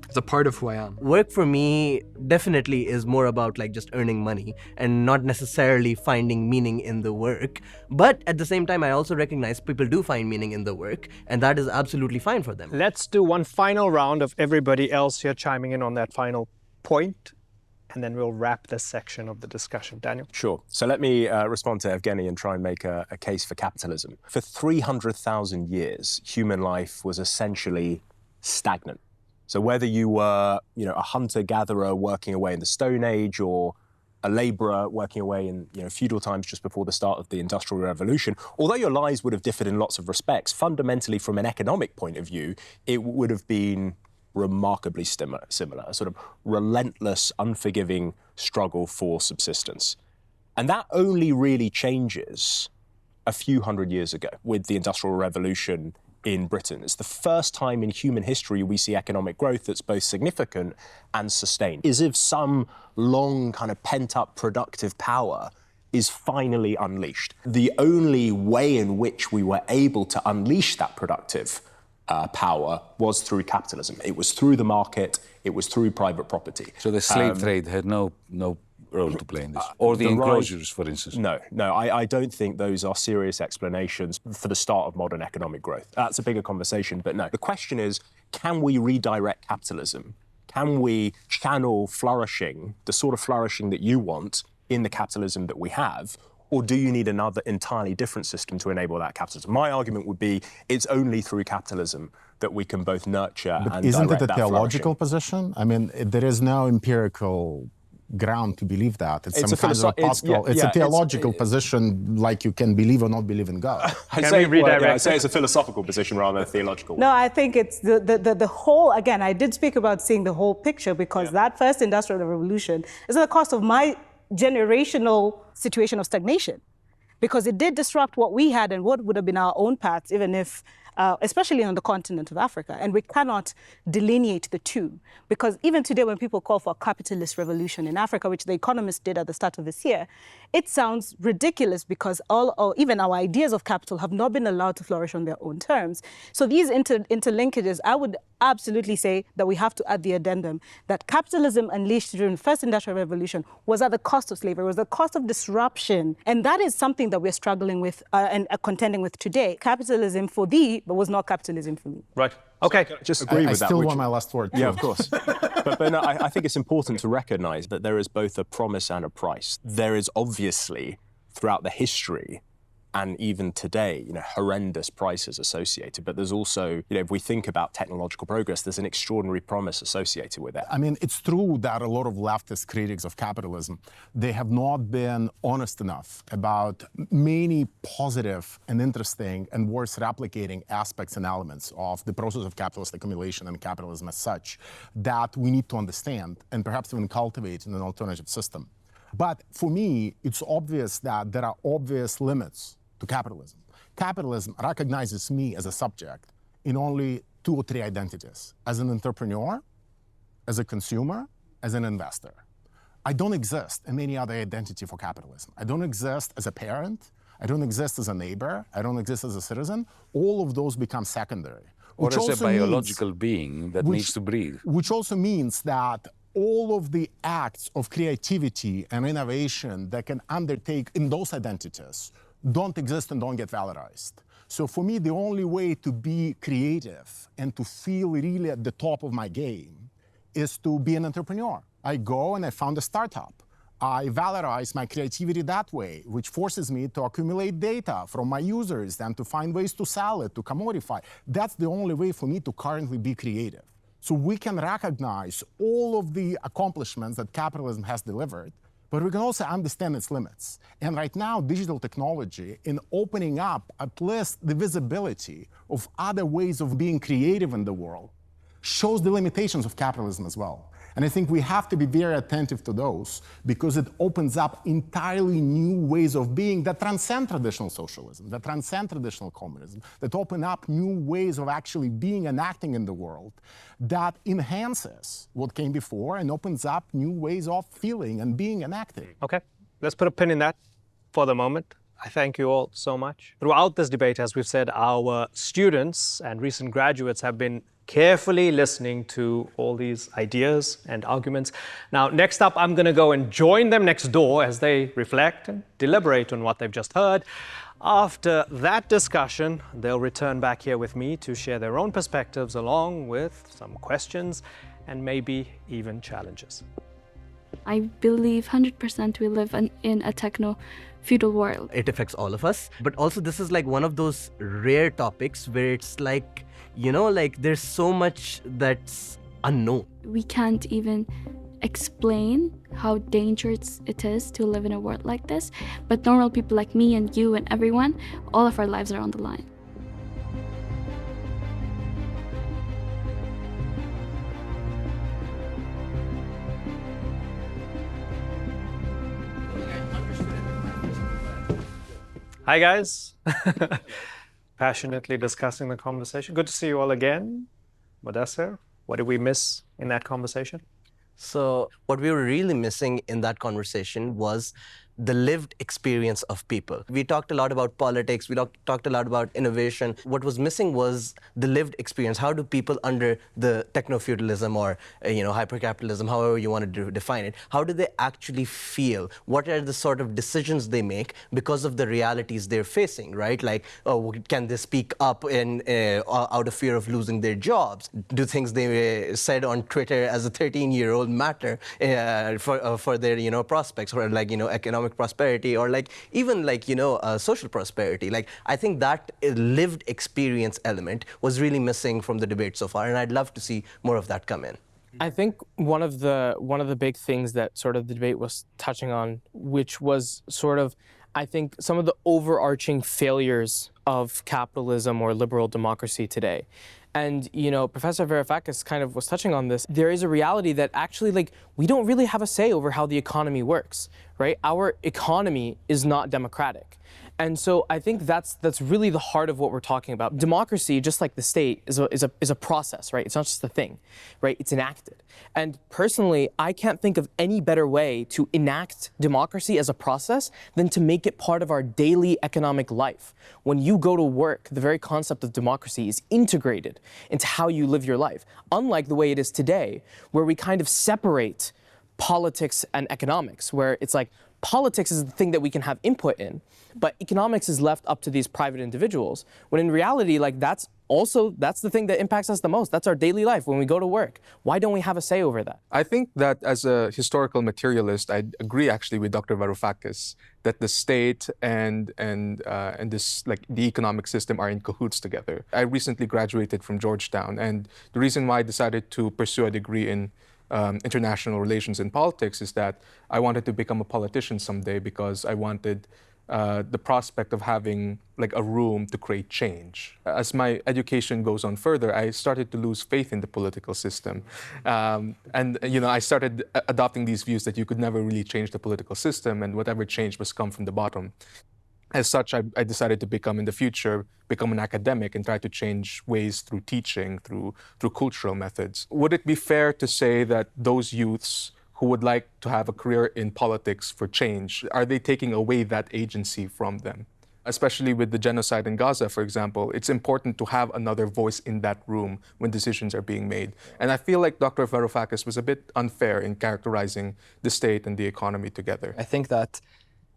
It's a part of who I am. Work for me definitely is more about like just earning money and not necessarily finding meaning in the work. But at the same time, I also recognize people do find meaning in the work, and that is absolutely fine for them. Let's do one final round of everybody else here chiming in on that final point, and then we'll wrap this section of the discussion. Daniel? Sure. So let me respond to Evgeny and try and make a case for capitalism. For 300,000 years, human life was essentially stagnant. So whether you were, a hunter-gatherer working away in the Stone Age or a laborer working away in, feudal times just before the start of the Industrial Revolution, although your lives would have differed in lots of respects, fundamentally from an economic point of view, it would have been remarkably similar, a sort of relentless, unforgiving struggle for subsistence. And that only really changes a few hundred years ago with the Industrial Revolution in Britain. It's the first time in human history we see economic growth that's both significant and sustained. As if some long kind of pent-up productive power is finally unleashed. The only way in which we were able to unleash that productive power was through capitalism. It was through the market, it was through private property. So the slave trade had no role to play in this? Or the enclosures, for instance? No, I don't think those are serious explanations for the start of modern economic growth. That's a bigger conversation, but no. The question is, can we redirect capitalism? Can we channel flourishing, the sort of flourishing that you want, in the capitalism that we have? Or do you need another entirely different system to enable that capitalism? My argument would be it's only through capitalism that we can both nurture and direct that flourishing. Isn't it a theological flourishing. position? I mean, there is no empirical ground to believe that. It's some kind of it's a theological position, like you can believe or not believe in God. I'd say it's a philosophical position rather than a theological one. No, I think it's the whole, again, I did speak about seeing the whole picture because that first industrial revolution is at the cost of my generational situation of stagnation, because it did disrupt what we had and what would have been our own paths, even if, especially on the continent of Africa. And we cannot delineate the two, because even today when people call for a capitalist revolution in Africa, which the Economist did at the start of this year, it sounds ridiculous because even our ideas of capital have not been allowed to flourish on their own terms. So these interlinkages, I would absolutely say that we have to add the addendum that capitalism unleashed during the first industrial revolution was at the cost of slavery, was the cost of disruption. And that is something that we're struggling with and contending with today. Capitalism for thee, but was not capitalism for me. Right. Okay. So just agree with that. I still want my last word. Yeah, of course. but no, I think it's important to recognize that there is both a promise and a price. There is obviously, throughout the history, and even today, horrendous prices associated. But there's also, if we think about technological progress, there's an extraordinary promise associated with it. I mean, it's true that a lot of leftist critics of capitalism, they have not been honest enough about many positive and interesting and worth replicating aspects and elements of the process of capitalist accumulation and capitalism as such that we need to understand and perhaps even cultivate in an alternative system. But for me, it's obvious that there are obvious limits to capitalism. Capitalism recognizes me as a subject in only 2 or 3 identities: as an entrepreneur, as a consumer, as an investor. I don't exist in any other identity for capitalism. I don't exist as a parent. I don't exist as a neighbor. I don't exist as a citizen. All of those become secondary. Or as a biological being that needs to breathe. Which also means that all of the acts of creativity and innovation that can undertake in those identities don't exist and don't get valorized. So for me, the only way to be creative and to feel really at the top of my game is to be an entrepreneur. I go and I found a startup. I valorize my creativity that way, which forces me to accumulate data from my users and to find ways to sell it, to commodify. That's the only way for me to currently be creative. So we can recognize all of the accomplishments that capitalism has delivered, but we can also understand its limits. And right now, digital technology, in opening up at least the visibility of other ways of being creative in the world, shows the limitations of capitalism as well. And I think we have to be very attentive to those because it opens up entirely new ways of being that transcend traditional socialism, that transcend traditional communism, that open up new ways of actually being and acting in the world that enhances what came before and opens up new ways of feeling and being and acting. Okay, let's put a pin in that for the moment. I thank you all so much. Throughout this debate, as we've said, our students and recent graduates have been carefully listening to all these ideas and arguments. Now, next up, I'm going to go and join them next door as they reflect and deliberate on what they've just heard. After that discussion, they'll return back here with me to share their own perspectives along with some questions and maybe even challenges. I believe 100% we live in a techno-feudal world. It affects all of us. But also this is like one of those rare topics where it's like, you know, like there's so much that's unknown. We can't even explain how dangerous it is to live in a world like this. But normal people like me and you and everyone, all of our lives are on the line. Hi, guys. Passionately discussing the conversation. Good to see you all again. Mudassir, what did we miss in that conversation? So what we were really missing in that conversation was the lived experience of people. We talked a lot about politics, we talked a lot about innovation. What was missing was the lived experience. How do people under the techno-feudalism or hyper-capitalism, however you want to define it, how do they actually feel? What are the sort of decisions they make because of the realities they're facing, right? Like, oh, can they speak up out of fear of losing their jobs? Do things they said on Twitter as a 13-year-old matter for their prospects, or like economic prosperity, or like even like social prosperity? Like, I think that lived experience element was really missing from the debate so far, and I'd love to see more of that come in. I think one of the big things that sort of the debate was touching on, which was sort of, I think, some of the overarching failures of capitalism or liberal democracy today. And, Professor Varoufakis kind of was touching on this. There is a reality that actually, like, we don't really have a say over how the economy works, right? Our economy is not democratic. And so I think that's really the heart of what we're talking about. Democracy, just like the state, is a process, right? It's not just a thing, right? It's enacted. And personally, I can't think of any better way to enact democracy as a process than to make it part of our daily economic life. When you go to work, the very concept of democracy is integrated into how you live your life, unlike the way it is today, where we kind of separate politics and economics, where it's like, politics is the thing that we can have input in, but economics is left up to these private individuals, when in reality, like, that's the thing that impacts us the most. That's our daily life when we go to work. Why don't we have a say over that? I think that as a historical materialist, I agree actually with Dr. Varoufakis that the state and this, like, the economic system are in cahoots together. I recently graduated from Georgetown, and the reason why I decided to pursue a degree in international relations and politics is that I wanted to become a politician someday, because I wanted the prospect of having like a room to create change. As my education goes on further, I started to lose faith in the political system. And I started adopting these views that you could never really change the political system, and whatever change must come from the bottom. As such, I decided to become an academic and try to change ways through teaching, through cultural methods. Would it be fair to say that those youths who would like to have a career in politics for change, are they taking away that agency from them? Especially with the genocide in Gaza, for example, it's important to have another voice in that room when decisions are being made. And I feel like Dr. Varoufakis was a bit unfair in characterizing the state and the economy together. I think that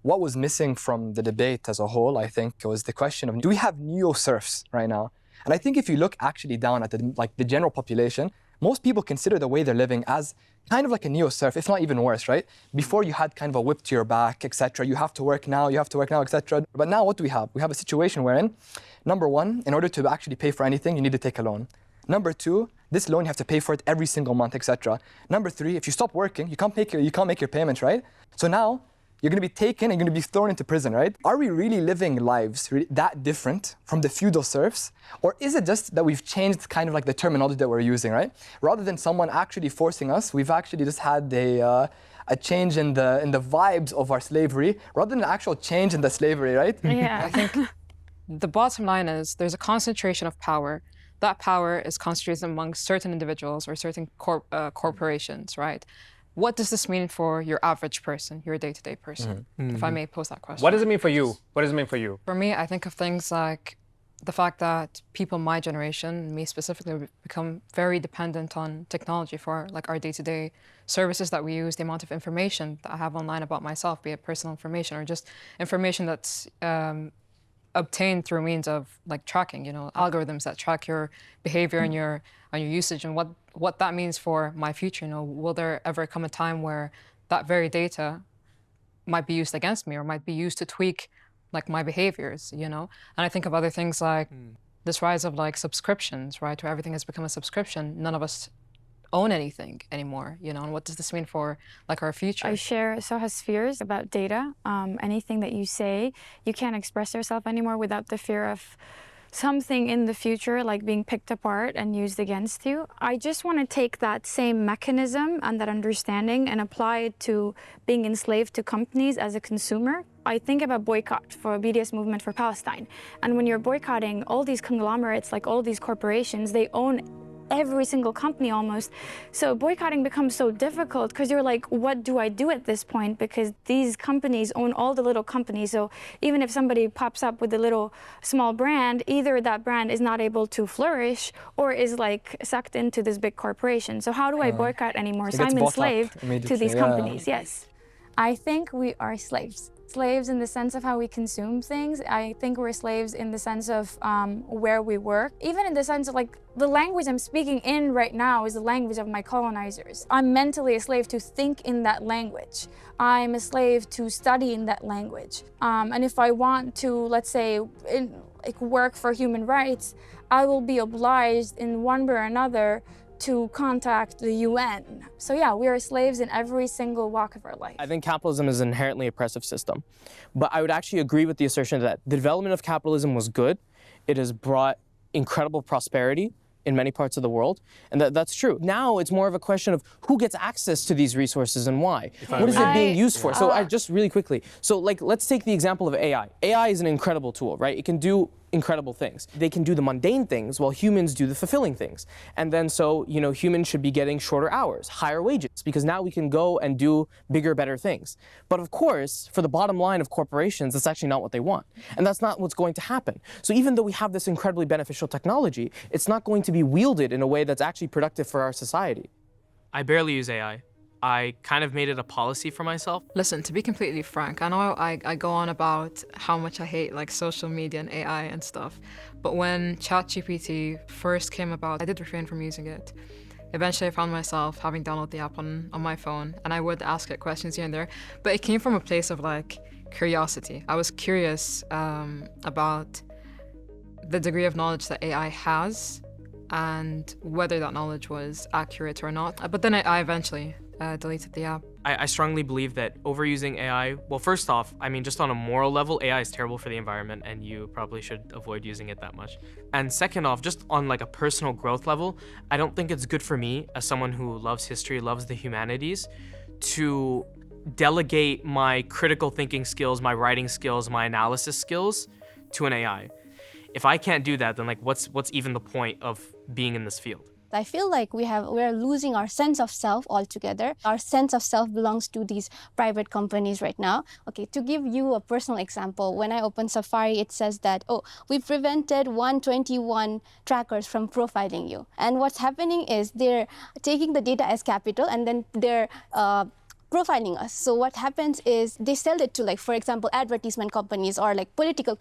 what was missing from the debate as a whole, I think, was the question of, do we have neo-serfs right now? And I think if you look actually down at the general population, most people consider the way they're living as kind of like a neo-serf, if not even worse, right? Before you had kind of a whip to your back, etc. You have to work now, etc. But now what do we have? We have a situation wherein, number one, in order to actually pay for anything, you need to take a loan. Number two, this loan you have to pay for it every single month, etc. Number three, if you stop working, you can't make your payments, right? So now, you're going to be taken and you're going to be thrown into prison, right? Are we really living lives that different from the feudal serfs? Or is it just that we've changed kind of like the terminology that we're using, right? Rather than someone actually forcing us, we've actually just had a change in the vibes of our slavery, rather than an actual change in the slavery, right? Yeah, I think the bottom line is there's a concentration of power. That power is concentrated among certain individuals or certain corporations, right? What does this mean for your average person, your day-to-day person? Mm-hmm. If I may pose that question. What does it mean for you? What does it mean for you? For me, I think of things like the fact that people my generation, me specifically, become very dependent on technology for like our day-to-day services that we use, the amount of information that I have online about myself, be it personal information or just information that's obtained through means of like tracking, algorithms that track your behavior and your usage, and what that means for my future. Will there ever come a time where that very data might be used against me or might be used to tweak like my behaviors, And I think of other things like this rise of like subscriptions, right? Where everything has become a subscription. None of us own anything anymore, and what does this mean for like our future? I share Soha's fears about data. Anything that you say, you can't express yourself anymore without the fear of something in the future like being picked apart and used against you. I just want to take that same mechanism and that understanding and apply it to being enslaved to companies as a consumer. I think about boycott for BDS movement for Palestine. And when you're boycotting all these conglomerates, like all these corporations, they own every single company almost. So boycotting becomes so difficult because you're like, what do I do at this point? Because these companies own all the little companies. So even if somebody pops up with a little small brand, either that brand is not able to flourish or is like sucked into this big corporation. So how do I boycott anymore? So I'm enslaved to these companies. Yes. I think we are slaves. Slaves in the sense of how we consume things. I think we're slaves in the sense of where we work. Even in the sense of like the language I'm speaking in right now is the language of my colonizers. I'm mentally a slave to think in that language. I'm a slave to study in that language. And if I want to, let's say, work for human rights, I will be obliged in one way or another to contact the UN. So yeah, we are slaves in every single walk of our life. I think capitalism is an inherently oppressive system. But I would actually agree with the assertion that the development of capitalism was good. It has brought incredible prosperity in many parts of the world, and that's true. Now it's more of a question of who gets access to these resources and why. What is it being used for? So I just really quickly, so like let's take the example of AI. AI is an incredible tool, right? It can do incredible things. They can do the mundane things while humans do the fulfilling things. And then so, humans should be getting shorter hours, higher wages, because now we can go and do bigger, better things. But of course, for the bottom line of corporations, that's actually not what they want. And that's not what's going to happen. So even though we have this incredibly beneficial technology, it's not going to be wielded in a way that's actually productive for our society. I barely use AI. I kind of made it a policy for myself. Listen, to be completely frank, I know I go on about how much I hate like social media and AI and stuff, but when ChatGPT first came about, I did refrain from using it. Eventually I found myself having downloaded the app on my phone, and I would ask it questions here and there, but it came from a place of like curiosity. I was curious about the degree of knowledge that AI has and whether that knowledge was accurate or not. But then I eventually deleted the app. I strongly believe that overusing AI, well, first off, just on a moral level, AI is terrible for the environment and you probably should avoid using it that much. And second off, just on like a personal growth level, I don't think it's good for me as someone who loves history, loves the humanities, to delegate my critical thinking skills, my writing skills, my analysis skills to an AI. If I can't do that, then like what's even the point of being in this field? I feel like we're losing our sense of self altogether. Our sense of self belongs to these private companies right now. Okay, to give you a personal example, when I open Safari, it says that, we prevented 121 trackers from profiling you. And what's happening is they're taking the data as capital and then they're profiling us. So what happens is they sell it to, like, for example, advertisement companies or like political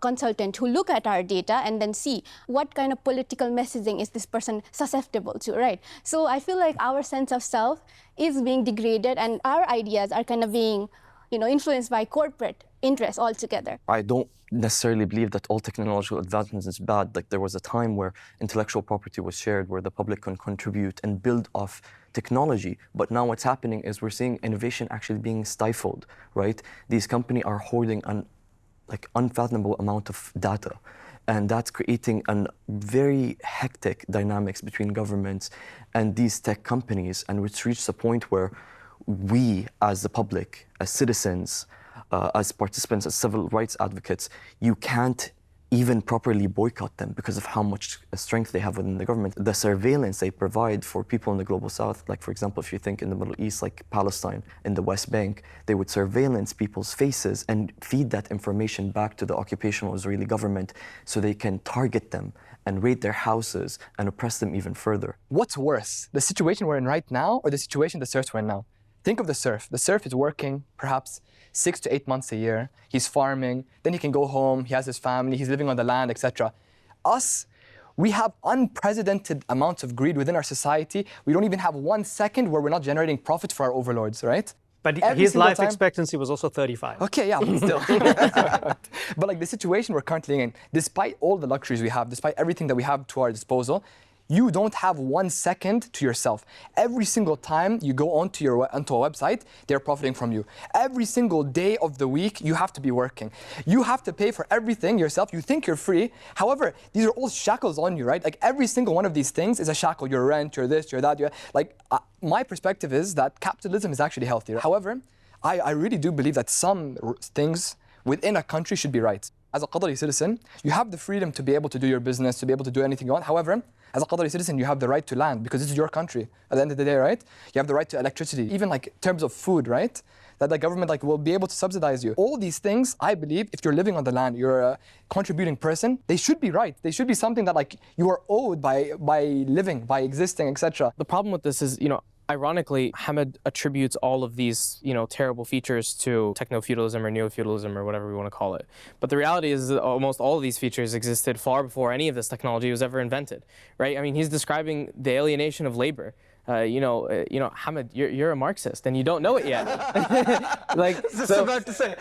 consultant who look at our data and then see what kind of political messaging is this person susceptible to, right? So I feel like our sense of self is being degraded and our ideas are kind of being, influenced by corporate interests altogether. I don't necessarily believe that all technological advancements is bad. Like, there was a time where intellectual property was shared, where the public can contribute and build off technology. But now what's happening is we're seeing innovation actually being stifled, right? These companies are hoarding an unfathomable amount of data. And that's creating a very hectic dynamics between governments and these tech companies. And it's reached a point where we, as the public, as citizens, as participants, as civil rights advocates, you can't even properly boycott them because of how much strength they have within the government. The surveillance they provide for people in the global south, like for example, if you think in the Middle East, like Palestine, in the West Bank, they would surveillance people's faces and feed that information back to the occupational Israeli government so they can target them and raid their houses and oppress them even further. What's worse, the situation we're in right now or the situation the serfs were in now? Think of the serf. The serf is working perhaps 6 to 8 months a year. He's farming, then he can go home, he has his family, he's living on the land, etc. Us, we have unprecedented amounts of greed within our society. We don't even have 1 second where we're not generating profit for our overlords, right? But his life expectancy was also 35. Okay, yeah, but still. But like the situation we're currently in, despite all the luxuries we have, despite everything that we have to our disposal, you don't have 1 second to yourself. Every single time you go onto a website, they're profiting from you. Every single day of the week, you have to be working. You have to pay for everything yourself. You think you're free. However, these are all shackles on you, right? Like every single one of these things is a shackle. Your rent, your this, your that. My perspective is that capitalism is actually healthy. However, I really do believe that some things within a country should be right. As a Qatari citizen, you have the freedom to be able to do your business, to be able to do anything you want. However, as a Qatari citizen, you have the right to land because this is your country. At the end of the day, right? You have the right to electricity, even like in terms of food, right? That the government will be able to subsidize you. All these things, I believe, if you're living on the land, you're a contributing person, they should be right. They should be something that you are owed by living, by existing, etc. The problem with this is, ironically, Hamid attributes all of these, terrible features to techno-feudalism or neo-feudalism or whatever we want to call it. But the reality is that almost all of these features existed far before any of this technology was ever invented, right? I mean, he's describing the alienation of labor. Hamid, you're a Marxist and you don't know it yet. I was just about to say.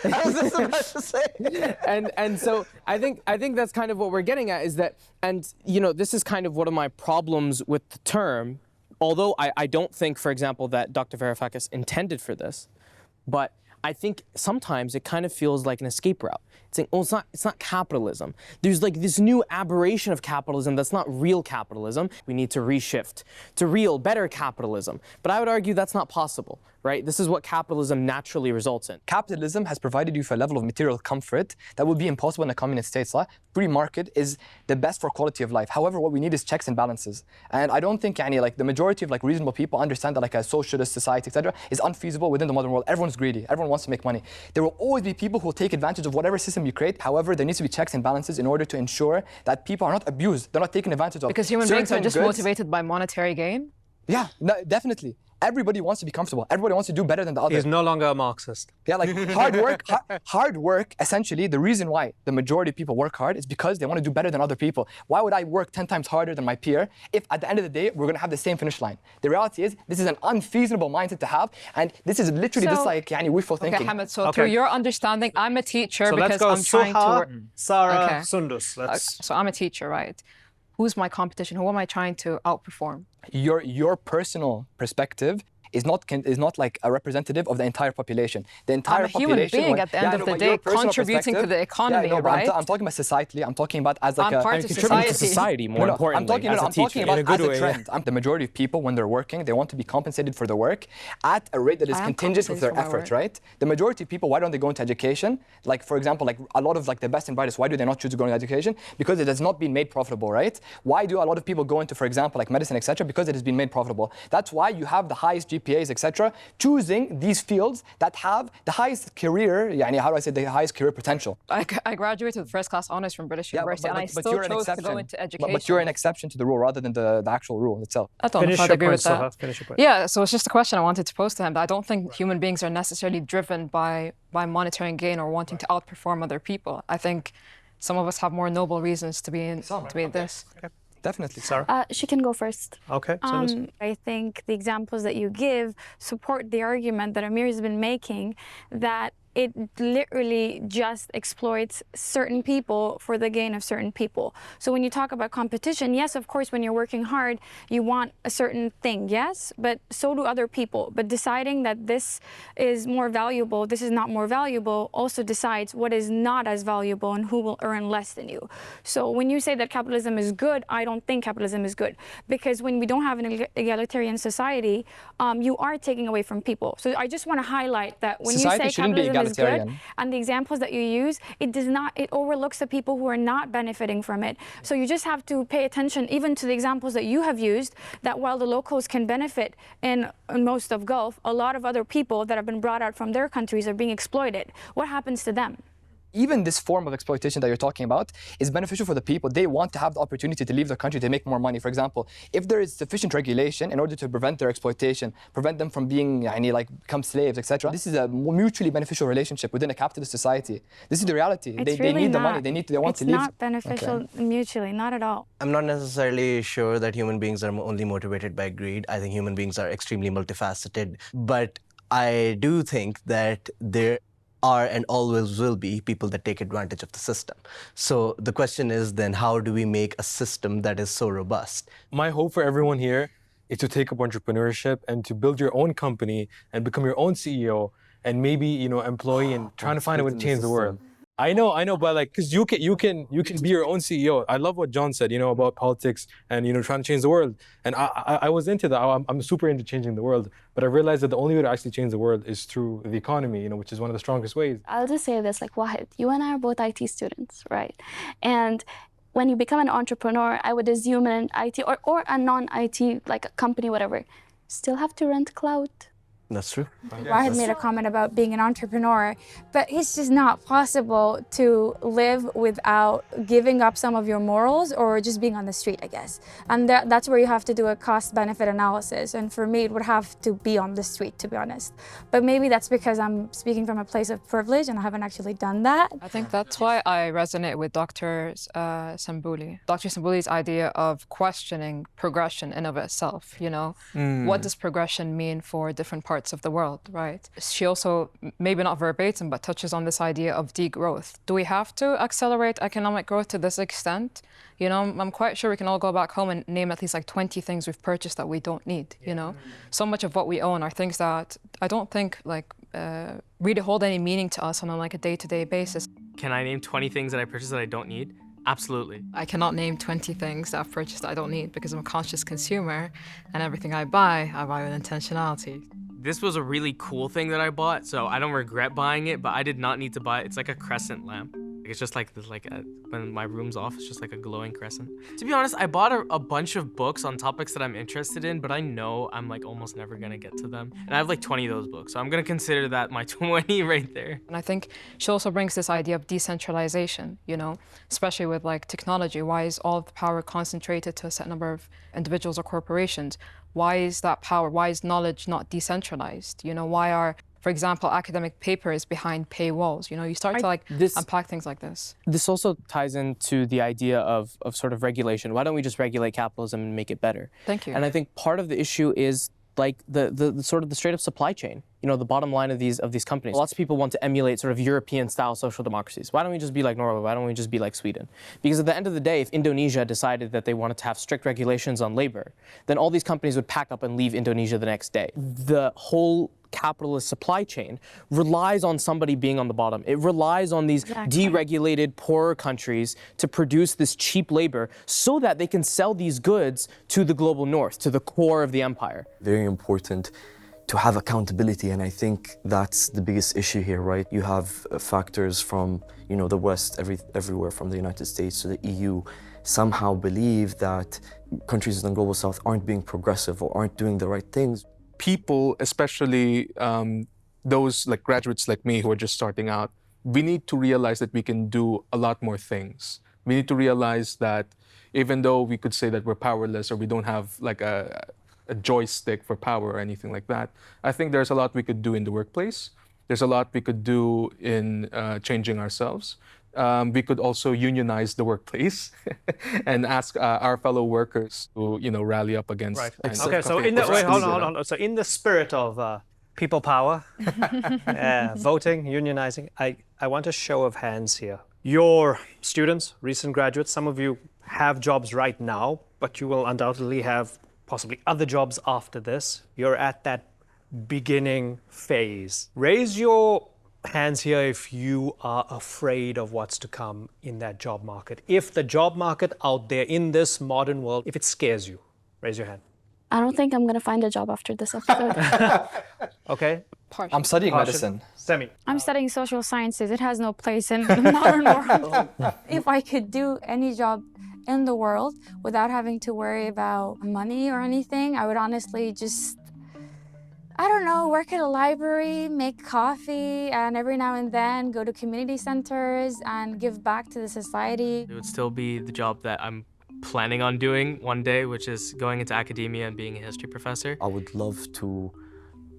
And so I think that's kind of what we're getting at is that, and this is kind of one of my problems with the term. Although I don't think, for example, that Dr. Varoufakis intended for this, but I think sometimes it kind of feels like an escape route. It's saying, it's not capitalism. There's like this new aberration of capitalism that's not real capitalism. We need to reshift to real, better capitalism. But I would argue that's not possible, right? This is what capitalism naturally results in. Capitalism has provided you with a level of material comfort that would be impossible in a communist state. Free market is the best for quality of life. However, what we need is checks and balances. And I don't think the majority of reasonable people understand that a socialist society, etc., is unfeasible within the modern world. Everyone's greedy. Everyone wants to make money. There will always be people who will take advantage of whatever system you create. However, there needs to be checks and balances in order to ensure that people are not abused. They're not taken advantage of. Because human beings are just motivated by monetary gain? Yeah, no, definitely. Everybody wants to be comfortable. Everybody wants to do better than the other. He's no longer a Marxist. Yeah, hard work, essentially, the reason why the majority of people work hard is because they want to do better than other people. Why would I work 10 times harder than my peer if at the end of the day, we're going to have the same finish line? The reality is, this is an unfeasible mindset to have, and this is literally wishful thinking. Okay, Hamid, through your understanding, I'm a teacher because I'm trying to work. Sarah, Sundus. So I'm a teacher, right? Who's my competition? Who am I trying to outperform? Your personal perspective is not like a representative of the entire population. The entire population. I'm a human being at the end of the day, contributing to the economy, right? I'm talking about societally. I'm talking about as I'm part of society. More importantly, I'm talking about as a trend. The majority of people, when they're working, they want to be compensated for their work at a rate that is contingent with their effort, right? The majority of people, why don't they go into education? Like, for example, a lot of the best and brightest, why do they not choose to go into education? Because it has not been made profitable, right? Why do a lot of people go into, for example, medicine, etc.? Because it has been made profitable. That's why you have the highest GPAs, etc., choosing these fields that have the highest career, the highest career potential. I graduated with first class honors from British University, and I still chose to go into education. But you're an exception to the rule rather than the actual rule itself. I don't know if I'd agree with that. Yeah, so it's just a question I wanted to pose to him. I don't think human beings are necessarily driven by monetary gain or wanting to outperform other people. I think some of us have more noble reasons to be in this. Okay. Definitely. Sarah? She can go first. Okay. I think the examples that you give support the argument that Amir has been making that it literally just exploits certain people for the gain of certain people. So when you talk about competition, yes, of course, when you're working hard, you want a certain thing, yes, but so do other people. But deciding that this is more valuable, this is not more valuable, also decides what is not as valuable and who will earn less than you. So when you say that capitalism is good, I don't think capitalism is good. Because when we don't have an egalitarian society, you are taking away from people. So I just want to highlight that when you say capitalism as good. egalitarian. And the examples that you use, it overlooks the people who are not benefiting from it. So you just have to pay attention even to the examples that you have used, that while the locals can benefit in most of Gulf, a lot of other people that have been brought out from their countries are being exploited. What happens to them? Even this form of exploitation that you're talking about is beneficial for the people. They want to have the opportunity to leave the country to make more money. For example, if there is sufficient regulation in order to prevent their exploitation, prevent them from being become slaves, etc. This is a mutually beneficial relationship within a capitalist society. This is the reality. They need the money. They want to leave. It's not beneficial mutually, not at all. I'm not necessarily sure that human beings are only motivated by greed. I think human beings are extremely multifaceted. But I do think that there are and always will be people that take advantage of the system. So the question is then, how do we make a system that is so robust? My hope for everyone here is to take up entrepreneurship and to build your own company and become your own CEO and maybe, employee and trying to find a way to change the world. I know, but because you can be your own CEO. I love what John said, about politics and trying to change the world. And I was into that. I'm super into changing the world. But I realized that the only way to actually change the world is through the economy, which is one of the strongest ways. I'll just say this, Wahid, you and I are both IT students, right? And when you become an entrepreneur, I would assume in an IT or a non-IT, like a company, whatever, still have to rent cloud. That's true. Wahid made a comment about being an entrepreneur, but it's just not possible to live without giving up some of your morals or just being on the street, I guess. And that's where you have to do a cost-benefit analysis. And for me, it would have to be on the street, to be honest. But maybe that's because I'm speaking from a place of privilege and I haven't actually done that. I think that's why I resonate with Dr. Sambuli. Dr. Sambuli's idea of questioning progression in of itself, What does progression mean for different parts of the world, right? She also, maybe not verbatim, but touches on this idea of degrowth. Do we have to accelerate economic growth to this extent? I'm quite sure we can all go back home and name at least 20 things we've purchased that we don't need, So much of what we own are things that I don't think really hold any meaning to us on a day-to-day basis. Can I name 20 things that I purchased that I don't need? Absolutely. I cannot name 20 things that I've purchased that I don't need because I'm a conscious consumer and everything I buy with intentionality. This was a really cool thing that I bought, so I don't regret buying it, but I did not need to buy it. It's like a crescent lamp. It's just when my room's off, it's just like a glowing crescent. To be honest, I bought a bunch of books on topics that I'm interested in, but I know I'm almost never gonna get to them. And I have 20 of those books, so I'm gonna consider that my 20 right there. And I think she also brings this idea of decentralization, especially with technology. Why is all of the power concentrated to a set number of individuals or corporations? Why is that power, why is knowledge not decentralized? Why are, for example, academic papers behind paywalls? You start to unpack things like this. This also ties into the idea of sort of regulation. Why don't we just regulate capitalism and make it better? Thank you. And I think part of the issue is the sort of the straight up supply chain. The bottom line of these companies. Lots of people want to emulate sort of European-style social democracies. Why don't we just be like Norway? Why don't we just be like Sweden? Because at the end of the day, if Indonesia decided that they wanted to have strict regulations on labor, then all these companies would pack up and leave Indonesia the next day. The whole capitalist supply chain relies on somebody being on the bottom. It relies on these deregulated, poorer countries to produce this cheap labor so that they can sell these goods to the global north, to the core of the empire. Very important to have accountability, and I think that's the biggest issue here, right? You have factors from, the West, everywhere from the United States to the EU, somehow believe that countries in the global South aren't being progressive or aren't doing the right things. People, especially those graduates like me who are just starting out, we need to realize that we can do a lot more things. We need to realize that even though we could say that we're powerless or we don't have a joystick for power or anything like that, I think there's a lot we could do in the workplace. There's a lot we could do in changing ourselves. We could also unionize the workplace and ask our fellow workers to, rally up against. Right. Okay. So hold on. So in the spirit of people power, voting, unionizing, I want a show of hands here. Your students, recent graduates, some of you have jobs right now, but you will undoubtedly have possibly other jobs after this. You're at that beginning phase. Raise your hands here if you are afraid of what's to come in that job market. If the job market out there in this modern world, if it scares you, raise your hand. I don't think I'm going to find a job after this episode. Okay. I'm studying medicine. Semi. I'm studying social sciences. It has no place in the modern world. If I could do any job in the world without having to worry about money or anything, I would honestly just, I don't know, work at a library, make coffee, and every now and then go to community centers and give back to the society. It would still be the job that I'm planning on doing one day, which is going into academia and being a history professor. I would love to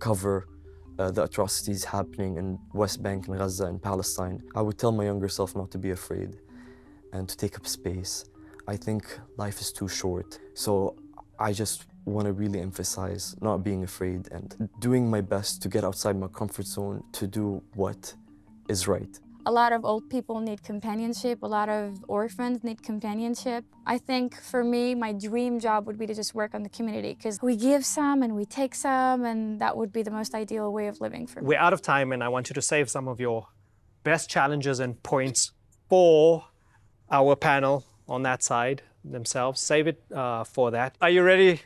cover the atrocities happening in West Bank and Gaza and Palestine. I would tell my younger self not to be afraid and to take up space. I think life is too short, so I just want to really emphasize not being afraid and doing my best to get outside my comfort zone to do what is right. A lot of old people need companionship. A lot of orphans need companionship. I think for me, my dream job would be to just work on the community because we give some and we take some, and that would be the most ideal way of living for me. We're out of time, and I want you to save some of your best challenges and points for our panel on that side themselves. Save it for that. Are you ready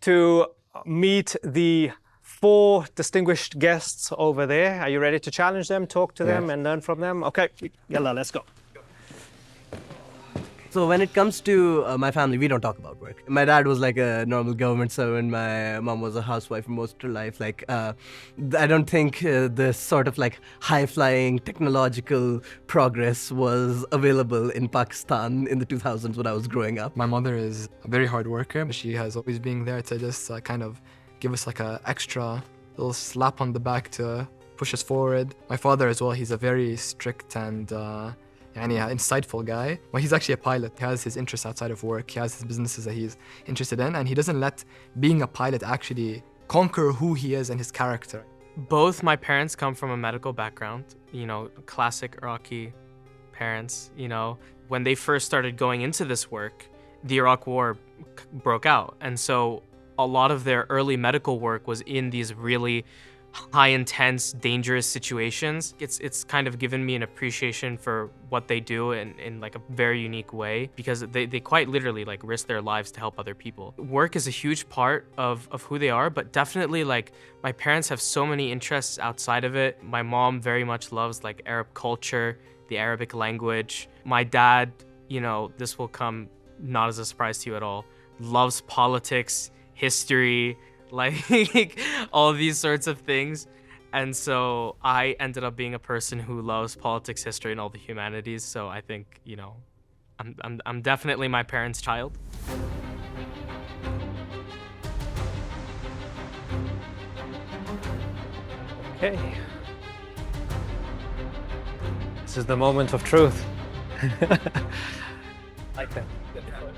to meet the 4 distinguished guests over there? Are you ready to challenge them, talk to them, and learn from them? Okay, yalla, let's go. So when it comes to my family, we don't talk about work. My dad was like a normal government servant. My mom was a housewife for most of her life. Like, I don't think this sort of like high-flying technological progress was available in Pakistan in the 2000s when I was growing up. My mother is a very hard worker. She has always been there to just kind of give us like a extra little slap on the back to push us forward. My father as well, he's a very strict and insightful guy. Well, he's actually a pilot. He has his interests outside of work. He has his businesses that he's interested in, and he doesn't let being a pilot actually conquer who he is and his character. Both my parents come from a medical background, classic Iraqi parents, When they first started going into this work, the Iraq War broke out. And so a lot of their early medical work was in these really high intense, dangerous situations. It's kind of given me an appreciation for what they do in like a very unique way, because they quite literally like risk their lives to help other people. Work is a huge part of who they are, but definitely like my parents have so many interests outside of it. My mom very much loves like Arab culture, the Arabic language. My dad, this will come not as a surprise to you at all, loves politics, history, like all these sorts of things. And so I ended up being a person who loves politics, history, and all the humanities. So I think, I'm definitely my parents' child. Okay. This is the moment of truth. Like that.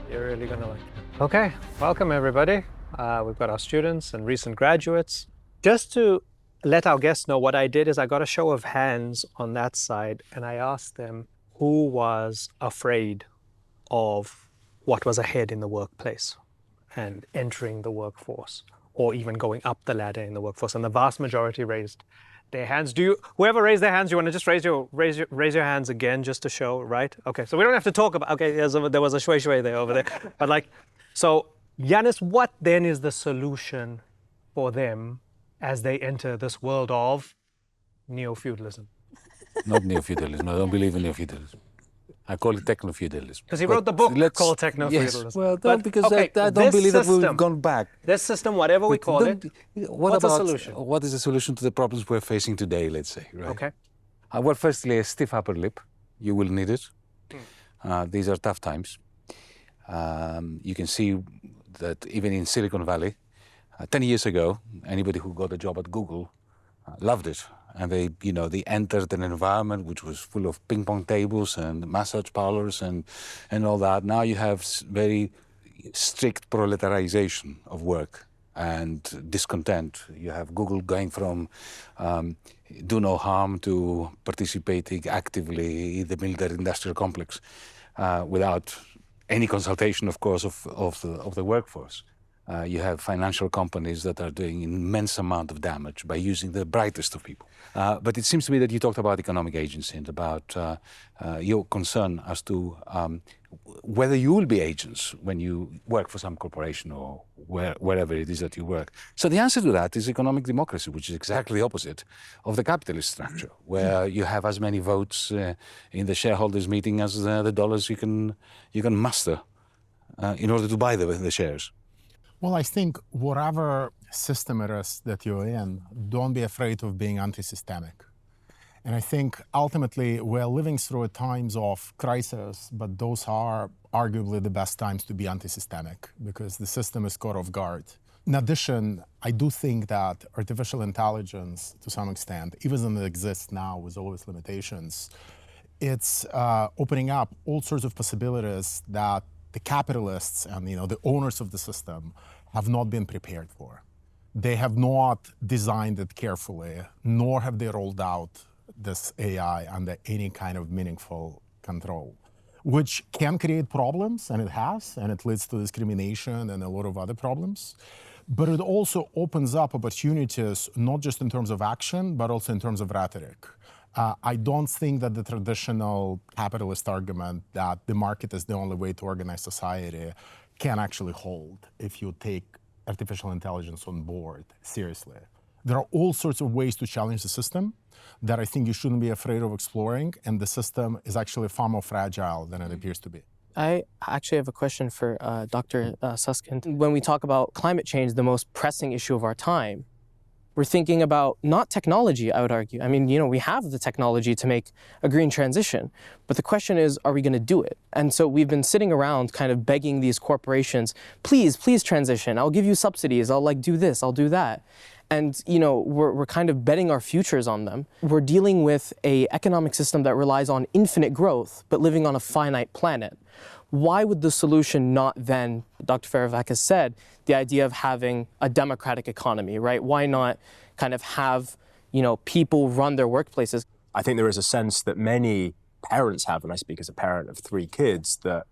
You're really gonna like it. Okay, welcome everybody. We've got our students and recent graduates. Just to let our guests know, what I did is I got a show of hands on that side, and I asked them who was afraid of what was ahead in the workplace and entering the workforce, or even going up the ladder in the workforce. And the vast majority raised their hands. Whoever raised their hands, you want to just raise your hands again just to show, right? Okay, so we don't have to talk about, okay, there was a shui there over there. But so Yanis, what then is the solution for them as they enter this world of neo-feudalism? Not neo-feudalism. I don't believe in neo-feudalism. I call it techno-feudalism. Because he wrote the book called Techno-Feudalism. Yes, well, because I don't believe that we've gone back. This system, whatever we call it, what's the solution? What is the solution to the problems we're facing today, let's say, right? Okay. Well, firstly, a stiff upper lip. You will need it. These are tough times. You can see that even in Silicon Valley, 10 years ago, anybody who got a job at Google loved it. And they entered an environment which was full of ping pong tables and massage parlors and all that. Now you have very strict proletarization of work and discontent. You have Google going from do no harm to participating actively in the military industrial complex without any consultation, of course, of the workforce. You have financial companies that are doing immense amount of damage by using the brightest of people. But it seems to me that you talked about economic agency and about your concern as to whether you will be agents when you work for some corporation or wherever it is that you work. So the answer to that is economic democracy, which is exactly the opposite of the capitalist structure, where you have as many votes in the shareholders meeting as the dollars you can muster in order to buy the shares. Well, I think whatever system it is that you're in, don't be afraid of being anti-systemic. And I think ultimately we're living through times of crisis, but those are arguably the best times to be anti-systemic because the system is caught off guard. In addition, I do think that artificial intelligence, to some extent, even as it exists now with all its limitations, it's opening up all sorts of possibilities that the capitalists and the owners of the system have not been prepared for. They have not designed it carefully, nor have they rolled out this AI under any kind of meaningful control, which can create problems, and it has, and it leads to discrimination and a lot of other problems. But it also opens up opportunities, not just in terms of action, but also in terms of rhetoric. I don't think that the traditional capitalist argument that the market is the only way to organize society can actually hold if you take artificial intelligence on board seriously. There are all sorts of ways to challenge the system that I think you shouldn't be afraid of exploring, and the system is actually far more fragile than it appears to be. I actually have a question for Dr. Susskind. When we talk about climate change, the most pressing issue of our time, we're thinking about not technology, I would argue. I mean, we have the technology to make a green transition, but the question is, are we going to do it? And so we've been sitting around kind of begging these corporations, please transition. I'll give you subsidies. I'll do this, I'll do that. And, we're kind of betting our futures on them. We're dealing with an economic system that relies on infinite growth, but living on a finite planet. Why would the solution not then, Dr. Varoufakis said, the idea of having a democratic economy, right? Why not kind of have, people run their workplaces? I think there is a sense that many parents have, and I speak as a parent of 3 kids, that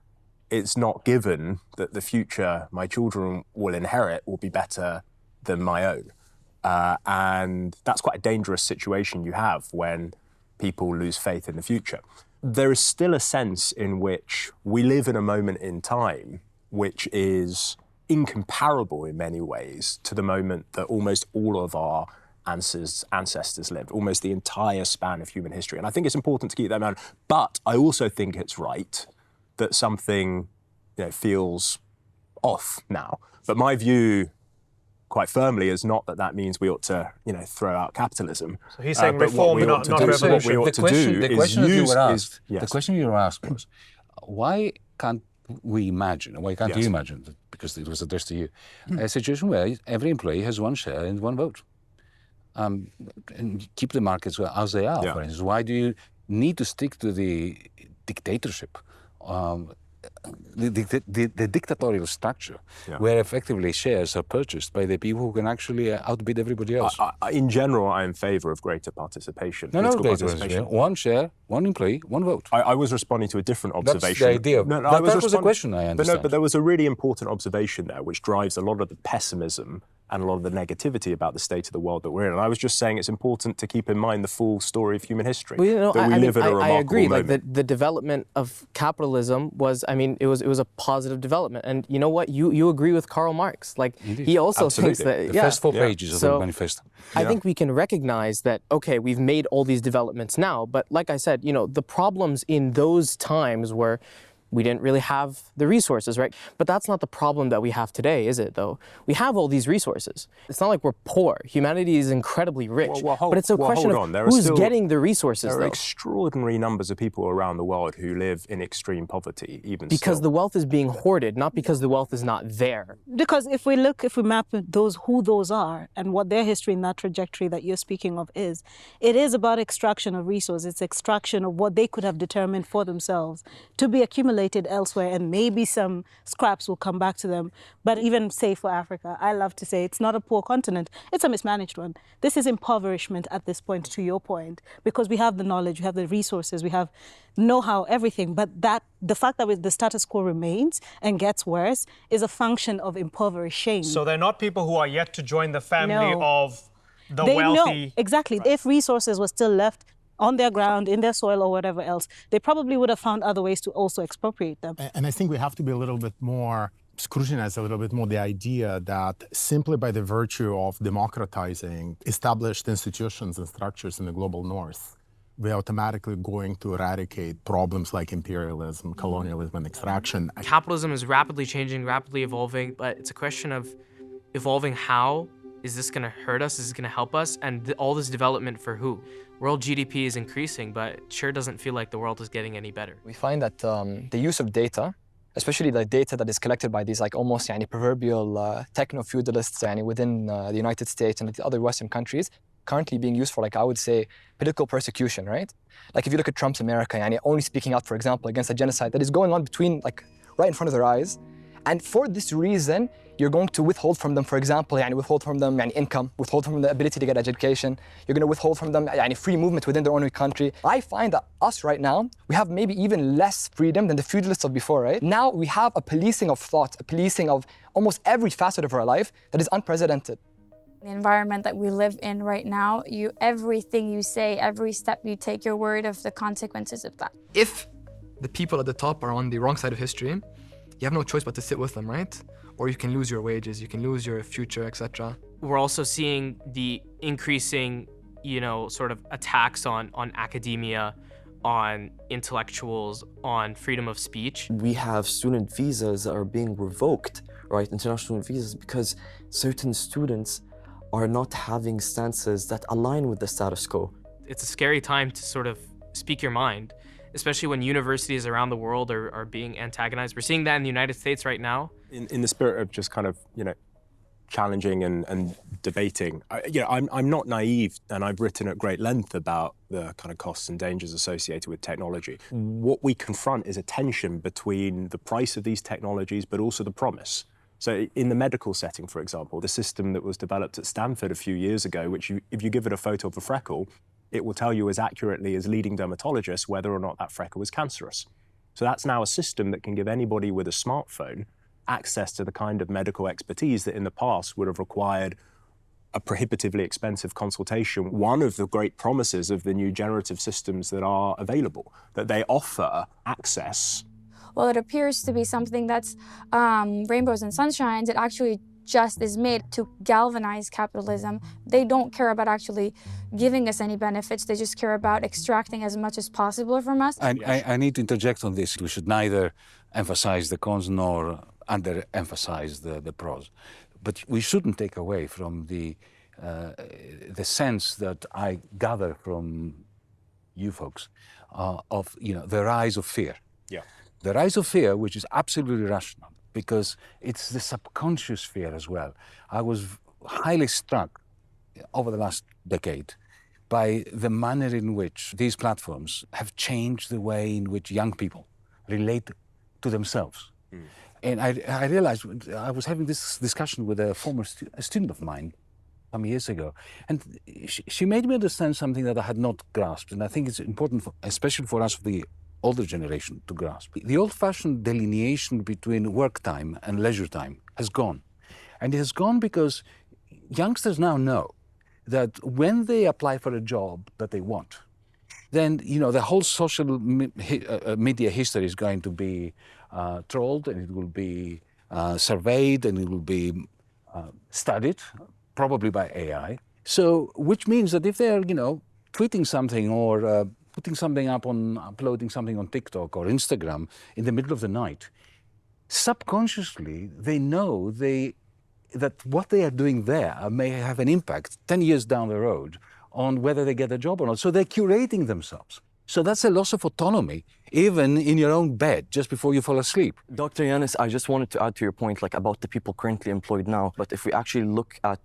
it's not given that the future my children will inherit will be better than my own. And that's quite a dangerous situation you have when people lose faith in the future. There is still a sense in which we live in a moment in time which is incomparable in many ways to the moment that almost all of our ancestors lived, almost the entire span of human history. And I think it's important to keep that in mind. But I also think it's right that something feels off now. But my view, quite firmly, is not that means we ought to, throw out capitalism. So he's saying reform, not revolution. What we ought to do the question is you were use... asked, yes. The question you were asked was, why can't we imagine, why can't you imagine, because it was addressed to you, a situation where every employee has 1 share and 1 vote? And keep the markets as they are, for instance. Why do you need to stick to the dictatorship? The dictatorial structure, where effectively shares are purchased by the people who can actually outbid everybody else. In general, I am in favor of greater participation. Participation. 1 share, 1 employee, 1 vote. I was responding to a different observation. That's the idea. That was a question, I understand. But there was a really important observation there, which drives a lot of the pessimism and a lot of the negativity about the state of the world that we're in. And I was just saying it's important to keep in mind the full story of human history. Well, that we live in a remarkable I agree. moment. Like the development of capitalism was, it was a positive development. And you know what? You agree with Karl Marx. Like Indeed. he also Absolutely. thinks that the first 4 pages of the manifesto. I think we can recognize that, okay, we've made all these developments now, but like I said, the problems in those times were we didn't really have the resources, right? But that's not the problem that we have today, is it, though? We have all these resources. It's not like we're poor. Humanity is incredibly rich. But it's a question of who's getting the resources, There are extraordinary numbers of people around the world who live in extreme poverty, even because the wealth is being hoarded, not because the wealth is not there. Because if we map who those are and what their history in that trajectory that you're speaking of is, it is about extraction of resources. It's extraction of what they could have determined for themselves to be accumulated elsewhere, and maybe some scraps will come back to them. But even say for Africa, I love to say it's not a poor continent, it's a mismanaged one. This is impoverishment at this point, to your point, because we have the knowledge, we have the resources, we have know-how, everything, but that the fact that the status quo remains and gets worse is a function of impoverishing. So they're not people who are yet to join the family of the They wealthy. know, exactly. If resources were still left on their ground, in their soil or whatever else, they probably would have found other ways to also expropriate them. And I think we have to be a little bit more, scrutinize a little bit more the idea that simply by the virtue of democratizing established institutions and structures in the global north, we're automatically going to eradicate problems like imperialism, colonialism, and extraction. Capitalism is rapidly changing, rapidly evolving, but it's a question of evolving how. Is this going to hurt us? Is this going to help us? And all this development for who? World GDP is increasing, but it sure doesn't feel like the world is getting any better. We find that the use of data, especially the data that is collected by these like almost proverbial techno-feudalists within the United States and the other Western countries, currently being used for, like, I would say, political persecution, right? Like if you look at Trump's America, only speaking out, for example, against a genocide that is going on between, like, right in front of their eyes. And for this reason, you're going to withhold from them, for example, withhold from them income, withhold from them the ability to get education. You're going to withhold from them free movement within their own country. I find that us right now, we have maybe even less freedom than the feudalists of before, right? Now we have a policing of thought, a policing of almost every facet of our life that is unprecedented. The environment that we live in right now, everything you say, every step you take, you're worried of the consequences of that. If the people at the top are on the wrong side of history, you have no choice but to sit with them, right? Or you can lose your wages, you can lose your future, etc. We're also seeing the increasing, sort of attacks on academia, on intellectuals, on freedom of speech. We have student visas that are being revoked, right? International visas, because certain students are not having stances that align with the status quo. It's a scary time to sort of speak your mind, especially when universities around the world are being antagonized. We're seeing that in the United States right now. In the spirit of just kind of, challenging and debating, I'm not naive, and I've written at great length about the kind of costs and dangers associated with technology. What we confront is a tension between the price of these technologies, but also the promise. So in the medical setting, for example, the system that was developed at Stanford a few years ago, which if you give it a photo of a freckle, it will tell you as accurately as leading dermatologists whether or not that freckle is cancerous. So that's now a system that can give anybody with a smartphone access to the kind of medical expertise that in the past would have required a prohibitively expensive consultation. One of the great promises of the new generative systems that are available, that they offer access. Well, it appears to be something that's rainbows and sunshines. It actually just is made to galvanize capitalism. They don't care about actually giving us any benefits. They just care about extracting as much as possible from us. I need to interject on this. We should neither emphasize the cons nor underemphasize the pros. But we shouldn't take away from the sense that I gather from you folks of the rise of fear. Yeah. The rise of fear, which is absolutely rational, because it's the subconscious fear as well. I was highly struck over the last decade by the manner in which these platforms have changed the way in which young people relate to themselves. Mm. And I realized, I was having this discussion with a former student of mine some years ago, and she made me understand something that I had not grasped, and I think it's important, especially for us, the older generation, to grasp. The old-fashioned delineation between work time and leisure time has gone. And it has gone because youngsters now know that when they apply for a job that they want, then the whole social media history is going to be trolled, and it will be surveyed, and it will be studied, probably by AI. So, which means that if they're, tweeting something or putting something up uploading something on TikTok or Instagram in the middle of the night, subconsciously they know that what they are doing there may have an impact 10 years down the road on whether they get a job or not. So they're curating themselves. So that's a loss of autonomy, even in your own bed, just before you fall asleep. Dr. Yanis, I just wanted to add to your point, about the people currently employed now. But if we actually look at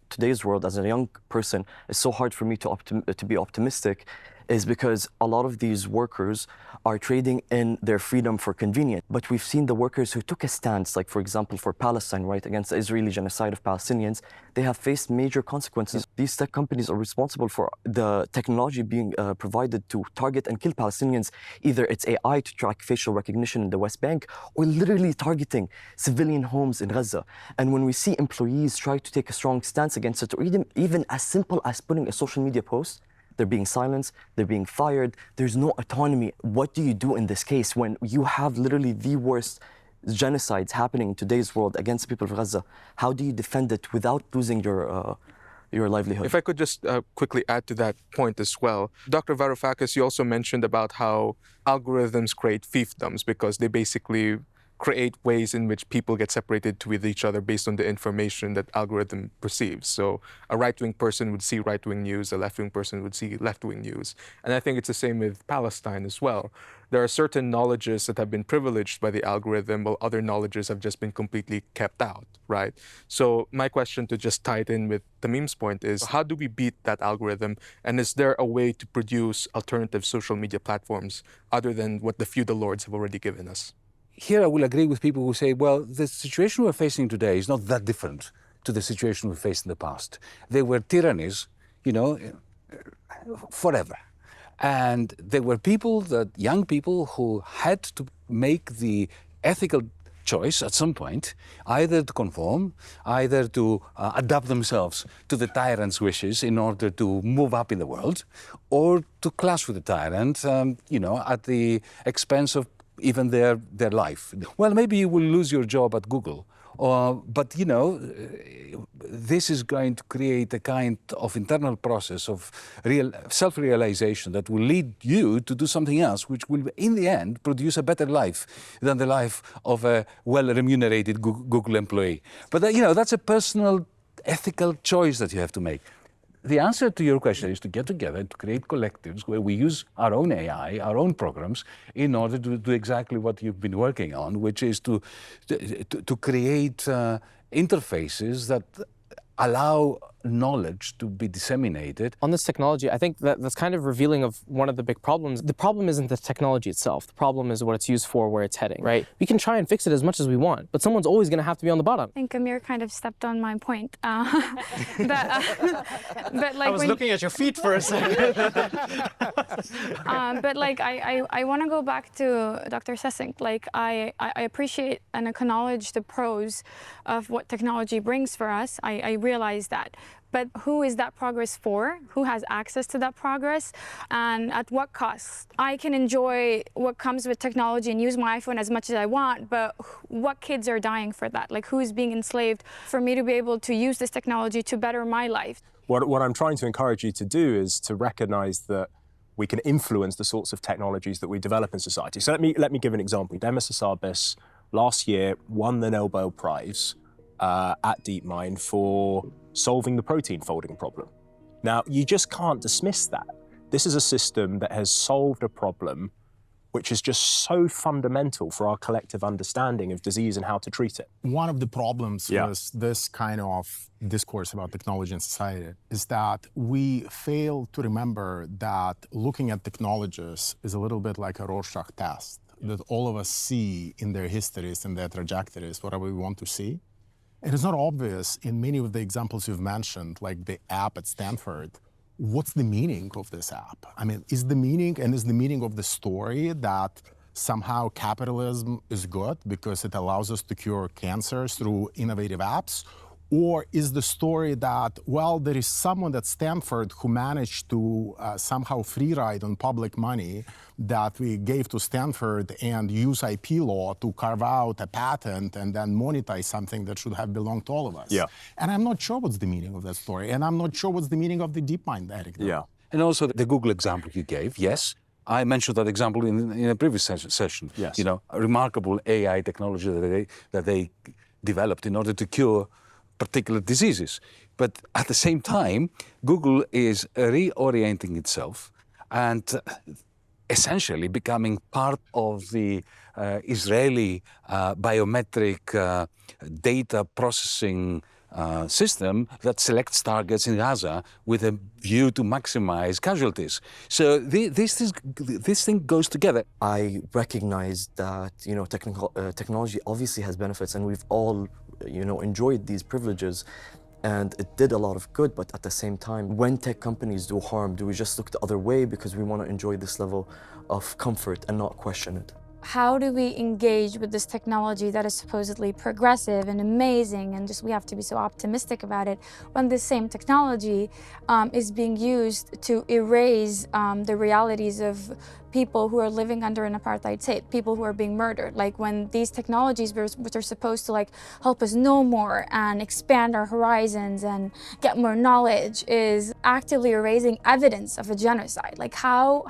today's world as a young person, it's so hard for me to be optimistic, is because a lot of these workers are trading in their freedom for convenience. But we've seen the workers who took a stance, like for example, for Palestine, right, against the Israeli genocide of Palestinians, they have faced major consequences. These tech companies are responsible for the technology being provided to target and kill Palestinians. Either it's AI to track facial recognition in the West Bank, or literally targeting civilian homes in Gaza. And when we see employees try to take a strong stance against it, or even as simple as putting a social media post, they're being silenced, they're being fired, there's no autonomy. What do you do in this case when you have literally the worst genocides happening in today's world against the people of Gaza? How do you defend it without losing your livelihood? If I could just quickly add to that point as well. Dr. Varoufakis, you also mentioned about how algorithms create fiefdoms because they basically create ways in which people get separated with each other based on the information that algorithm perceives. So a right-wing person would see right-wing news, a left-wing person would see left-wing news. And I think it's the same with Palestine as well. There are certain knowledges that have been privileged by the algorithm, while other knowledges have just been completely kept out, right? So my question, to just tie it in with Tamim's point, is how do we beat that algorithm? And is there a way to produce alternative social media platforms other than what the feudal lords have already given us? Here I will agree with people who say, well, the situation we're facing today is not that different to the situation we faced in the past. There were tyrannies, forever. And there were young people who had to make the ethical choice at some point, either to conform, either to adapt themselves to the tyrant's wishes in order to move up in the world, or to clash with the tyrant, at the expense of even their life. Well, maybe you will lose your job at Google, but this is going to create a kind of internal process of real self-realization that will lead you to do something else, which will, in the end, produce a better life than the life of a well-remunerated Google employee. But that's a personal, ethical choice that you have to make. The answer to your question is to get together, to create collectives where we use our own AI, our own programs, in order to do exactly what you've been working on, which is to create interfaces that allow knowledge to be disseminated. On this technology, I think that's kind of revealing of one of the big problems. The problem isn't the technology itself. The problem is what it's used for, where it's heading, right? We can try and fix it as much as we want, but someone's always going to have to be on the bottom. I think Amir kind of stepped on my point. But like I was looking at your feet for a second. But like I want to go back to Dr. Susskind. Like I appreciate and acknowledge the pros of what technology brings for us. I realize that. But who is that progress for? Who has access to that progress? And at what cost? I can enjoy what comes with technology and use my iPhone as much as I want, but what kids are dying for that? Like, who is being enslaved for me to be able to use this technology to better my life? What I'm trying to encourage you to do is to recognize that we can influence the sorts of technologies that we develop in society. So let me give an example. Demis Hassabis last year won the Nobel Prize at DeepMind for solving the protein folding problem. Now, you just can't dismiss that. This is a system that has solved a problem which is just so fundamental for our collective understanding of disease and how to treat it. One of the problems with this kind of discourse about technology in society is that we fail to remember that looking at technologies is a little bit like a Rorschach test, that all of us see in their histories and their trajectories whatever we want to see. It is not obvious in many of the examples you've mentioned, like the app at Stanford, what's the meaning of this app? I mean, is the meaning of the story that somehow capitalism is good because it allows us to cure cancers through innovative apps? Or is the story that, well, there is someone at Stanford who managed to somehow free ride on public money that we gave to Stanford and use IP law to carve out a patent and then monetize something that should have belonged to all of us? Yeah. And I'm not sure what's the meaning of that story. And I'm not sure what's the meaning of the DeepMind anecdote. Yeah. And also the Google example you gave, yes. I mentioned that example in a previous session. Yes. A remarkable AI technology that they developed in order to cure particular diseases. But at the same time, Google is reorienting itself and essentially becoming part of the Israeli biometric data processing system that selects targets in Gaza with a view to maximize casualties. So this thing goes together. I recognize that technology obviously has benefits, and we've all enjoyed these privileges, and it did a lot of good. But at the same time, when tech companies do harm, do we just look the other way because we want to enjoy this level of comfort and not question it? How do we engage with this technology that is supposedly progressive and amazing, and just we have to be so optimistic about it, when this same technology is being used to erase the realities of people who are living under an apartheid state, people who are being murdered? Like when these technologies, which are supposed to help us know more and expand our horizons and get more knowledge, is actively erasing evidence of a genocide. Like how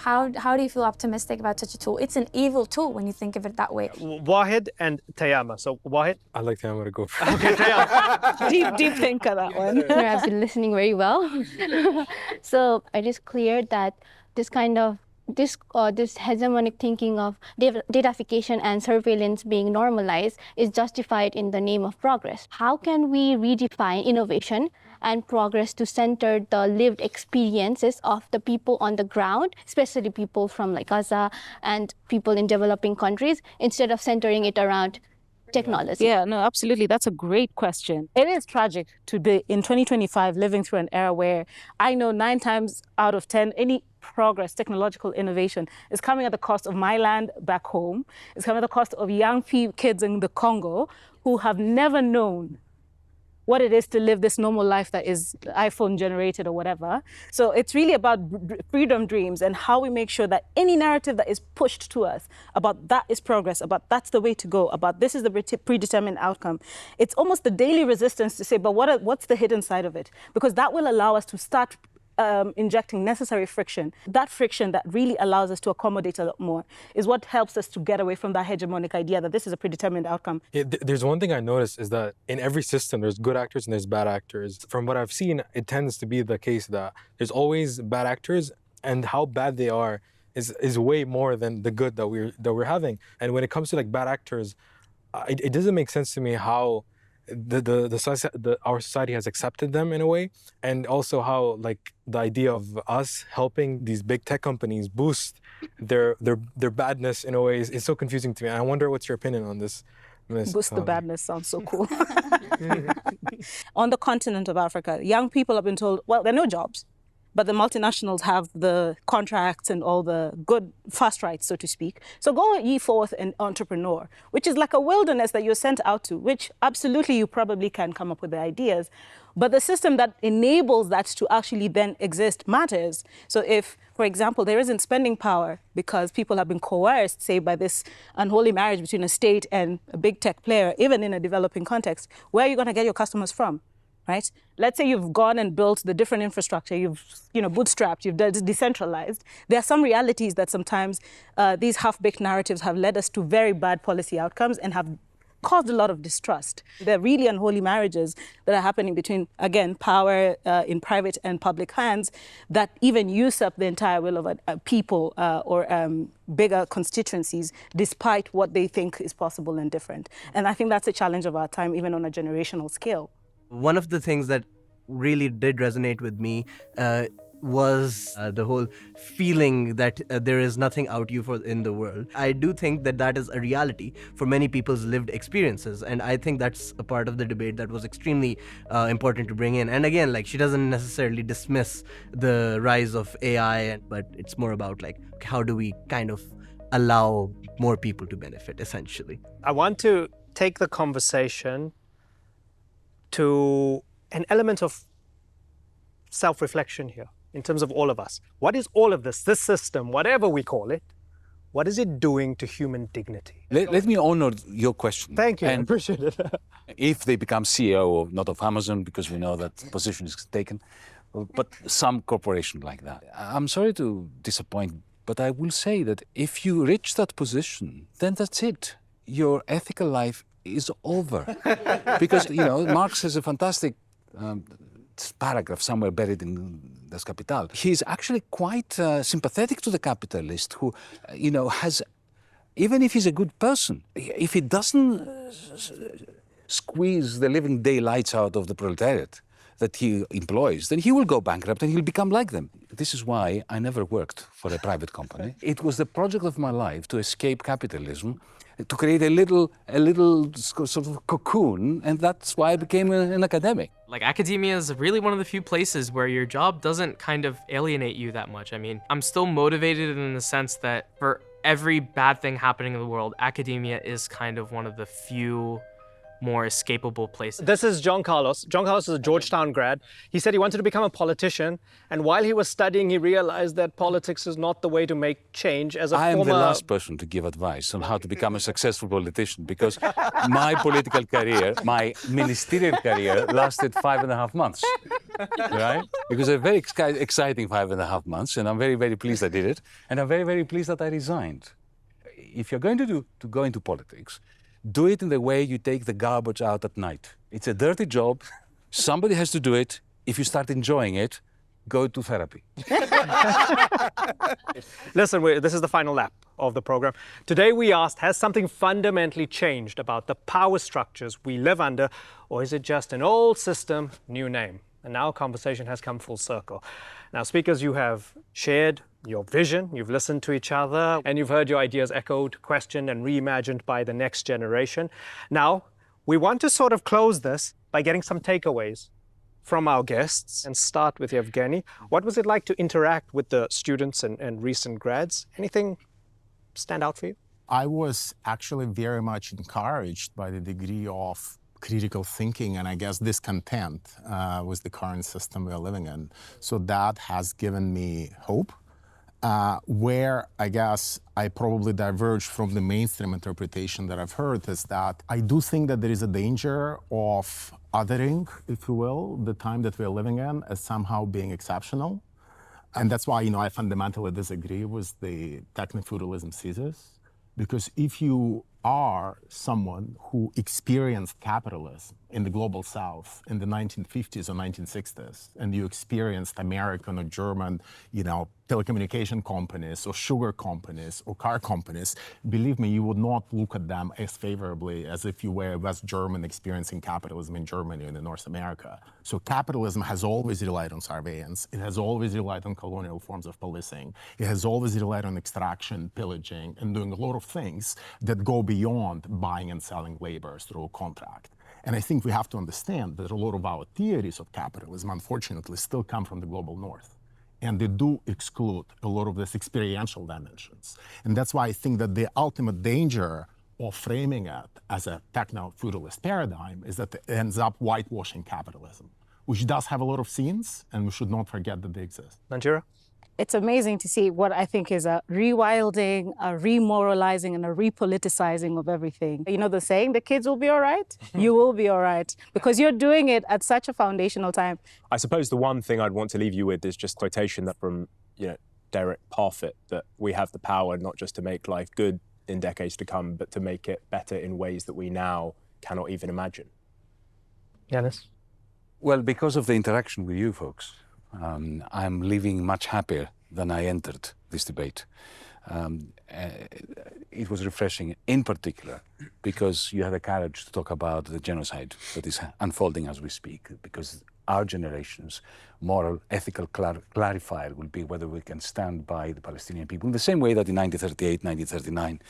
do you feel optimistic about such a tool? It's an evil tool when you think of it that way. Wahid and Tayama. So Wahid? I'd like Tayama to go first. Okay, Tayama. Deep thinker, that one. I've been listening very well. So it is clear that this kind of this hegemonic thinking of datafication and surveillance being normalized is justified in the name of progress. How can we redefine innovation and progress to center the lived experiences of the people on the ground, especially people from Gaza and people in developing countries, instead of centering it around technology? Yeah, no, absolutely. That's a great question. It is tragic to be in 2025 living through an era where I know 9 times out of 10, any progress, technological innovation is coming at the cost of my land back home. It's coming at the cost of young kids in the Congo who have never known what it is to live this normal life that is iPhone generated or whatever. So it's really about freedom dreams and how we make sure that any narrative that is pushed to us about that is progress, about that's the way to go, about this is the predetermined outcome. It's almost the daily resistance to say, but what's the hidden side of it? Because that will allow us to start injecting necessary friction. That friction that really allows us to accommodate a lot more is what helps us to get away from that hegemonic idea that this is a predetermined outcome. There's one thing I noticed is that in every system, there's good actors and there's bad actors. From what I've seen, it tends to be the case that there's always bad actors, and how bad they are is way more than the good that we're having. And when it comes to bad actors, it doesn't make sense to me how our society has accepted them in a way, and also how the idea of us helping these big tech companies boost their badness in a way is so confusing to me. And I wonder what's your opinion on this. Boost the badness sounds so cool. On the continent of Africa, young people have been told, well, there are no jobs, but the multinationals have the contracts and all the good fast rights, so to speak. So go ye forth and entrepreneur, which is like a wilderness that you're sent out to, which absolutely you probably can come up with the ideas. But the system that enables that to actually then exist matters. So if, for example, there isn't spending power because people have been coerced, say, by this unholy marriage between a state and a big tech player, even in a developing context, where are you going to get your customers from? Right? Let's say you've gone and built the different infrastructure, you've bootstrapped, you've decentralized. There are some realities that sometimes these half-baked narratives have led us to very bad policy outcomes and have caused a lot of distrust. There are really unholy marriages that are happening between, again, power in private and public hands that even usurp the entire will of a people or bigger constituencies, despite what they think is possible and different. And I think that's a challenge of our time, even on a generational scale. One of the things that really did resonate with me was the whole feeling that there is nothing out you for in the world. I do think that that is a reality for many people's lived experiences, and I think that's a part of the debate that was extremely important to bring in. And again, she doesn't necessarily dismiss the rise of AI, but it's more about how do we kind of allow more people to benefit, essentially. I want to take the conversation to an element of self-reflection here in terms of all of us. What is all of this system, whatever we call it, what is it doing to human dignity? Let me honor your question. Thank you, and I appreciate it. If they become CEO, not of Amazon, because we know that position is taken, but some corporation like that. I'm sorry to disappoint, but I will say that if you reach that position, then that's it. Your ethical life is over. Because, Marx has a fantastic paragraph somewhere buried in Das Kapital. He's actually quite sympathetic to the capitalist who, has, even if he's a good person, if he doesn't squeeze the living daylights out of the proletariat that he employs, then he will go bankrupt and he'll become like them. This is why I never worked for a private company. It was the project of my life to escape capitalism, to create a little sort of cocoon, and that's why I became an academic. Like, academia is really one of the few places where your job doesn't kind of alienate you that much. I mean, I'm still motivated in the sense that for every bad thing happening in the world, academia is kind of one of the few more escapable places. This is John Carlos. John Carlos is a Georgetown grad. He said he wanted to become a politician, and while he was studying, he realized that politics is not the way to make change. As a I am former... the last person to give advice on how to become a successful politician, because my political career, my ministerial career, lasted 5.5 months, right? Because a very exciting 5.5 months, and I'm very, very pleased I did it, and I'm very, very pleased that I resigned. If you're going to go into politics, do it in the way you take the garbage out at night. It's a dirty job. Somebody has to do it. If you start enjoying it, go to therapy. Listen, this is the final lap of the program. Today we asked, has something fundamentally changed about the power structures we live under, or is it just an old system, new name? And now conversation has come full circle. Now, speakers, you have shared your vision, you've listened to each other, and you've heard your ideas echoed, questioned, and reimagined by the next generation. Now, we want to sort of close this by getting some takeaways from our guests, and start with Evgeny. What was it like to interact with the students and recent grads? Anything stand out for you? I was actually very much encouraged by the degree of critical thinking and I guess discontent with the current system we're living in. So that has given me hope. Where I guess I probably diverge from the mainstream interpretation that I've heard is that I do think that there is a danger of othering, if you will, the time that we're living in as somehow being exceptional. And that's why, I fundamentally disagree with the techno-feudalism thesis. Because if you are someone who experienced capitalism in the global south in the 1950s or 1960s, and you experienced American or German, telecommunication companies or sugar companies or car companies, believe me, you would not look at them as favorably as if you were a West German experiencing capitalism in Germany and in North America. So capitalism has always relied on surveillance. It has always relied on colonial forms of policing. It has always relied on extraction, pillaging, and doing a lot of things that go beyond buying and selling labor through a contract. And I think we have to understand that a lot of our theories of capitalism, unfortunately, still come from the global north. And they do exclude a lot of these experiential dimensions. And that's why I think that the ultimate danger of framing it as a techno-feudalist paradigm is that it ends up whitewashing capitalism, which does have a lot of scenes, and we should not forget that they exist. Nanjira? It's amazing to see what I think is a rewilding, a remoralizing, and a repoliticizing of everything. You know the saying, the kids will be all right? You will be all right, because you're doing it at such a foundational time. I suppose the one thing I'd want to leave you with is just a quotation that from Derek Parfit, that we have the power not just to make life good in decades to come, but to make it better in ways that we now cannot even imagine. Yanis? Well, because of the interaction with you folks, I'm leaving much happier than I entered this debate. It was refreshing, in particular, because you had the courage to talk about the genocide that is unfolding as we speak, because our generation's moral, ethical clarifier will be whether we can stand by the Palestinian people in the same way that in 1938, 1939,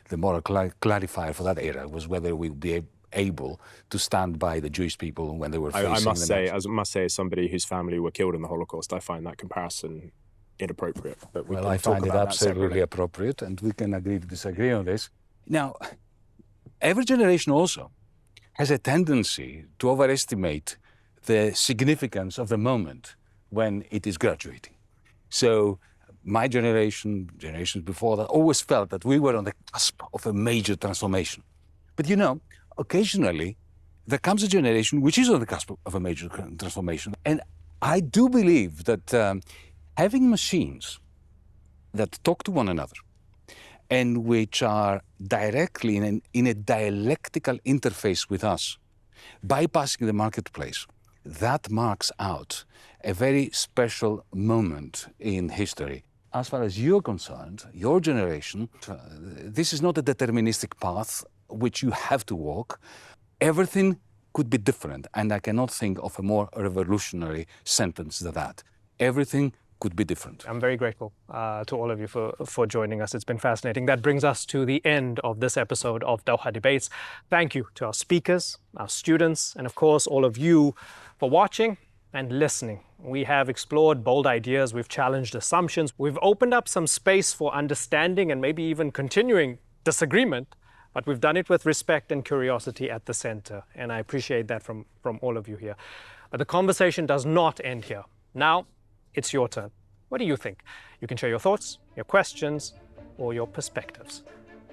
the moral clarifier for that era was whether we'll be able to stand by the Jewish people when they were facing I must say, as somebody whose family were killed in the Holocaust, I find that comparison inappropriate. But well, I find it absolutely appropriate, and we can agree to disagree on this. Now, every generation also has a tendency to overestimate the significance of the moment when it is graduating. So my generation, generations before that, always felt that we were on the cusp of a major transformation. But occasionally, there comes a generation which is on the cusp of a major transformation. And I do believe that having machines that talk to one another and which are directly in a dialectical interface with us, bypassing the marketplace, that marks out a very special moment in history. As far as you're concerned, your generation, this is not a deterministic path which you have to walk. Everything could be different, and I cannot think of a more revolutionary sentence than that. Everything could be different. I'm very grateful to all of you for joining us. It's been fascinating. That brings us to the end of this episode of Doha Debates. Thank you to our speakers, our students, and of course all of you for watching and listening. We have explored bold ideas, we've challenged assumptions, we've opened up some space for understanding and maybe even continuing disagreement, but we've done it with respect and curiosity at the center, and I appreciate that from all of you here. But the conversation does not end here. Now, it's your turn. What do you think? You can share your thoughts, your questions, or your perspectives.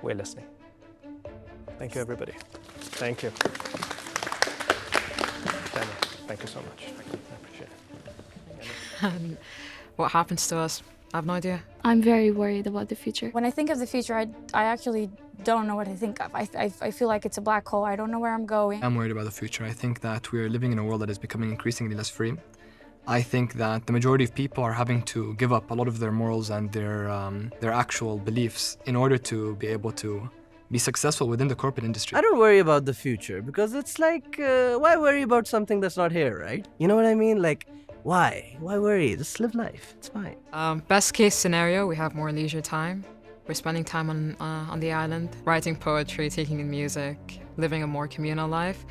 We're listening. Thank you, everybody. Thank you. Daniel, thank you so much. I appreciate it. What happens to us? I have no idea. I'm very worried about the future. When I think of the future, I actually don't know what to think of. I feel like it's a black hole. I don't know where I'm going. I'm worried about the future. I think that we're living in a world that is becoming increasingly less free. I think that the majority of people are having to give up a lot of their morals and their actual beliefs in order to be able to be successful within the corporate industry. I don't worry about the future because it's like, why worry about something that's not here, right? You know what I mean? Like, why? Why worry? Just live life. It's fine. Best case scenario, we have more leisure time. We're spending time on the island, writing poetry, taking in music, living a more communal life.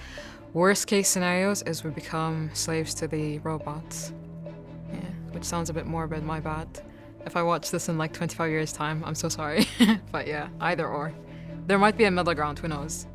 Worst case scenarios is we become slaves to the robots. Yeah, which sounds a bit morbid, my bad. If I watch this in like 25 years' time, I'm so sorry. But yeah, either or. There might be a middle ground, who knows?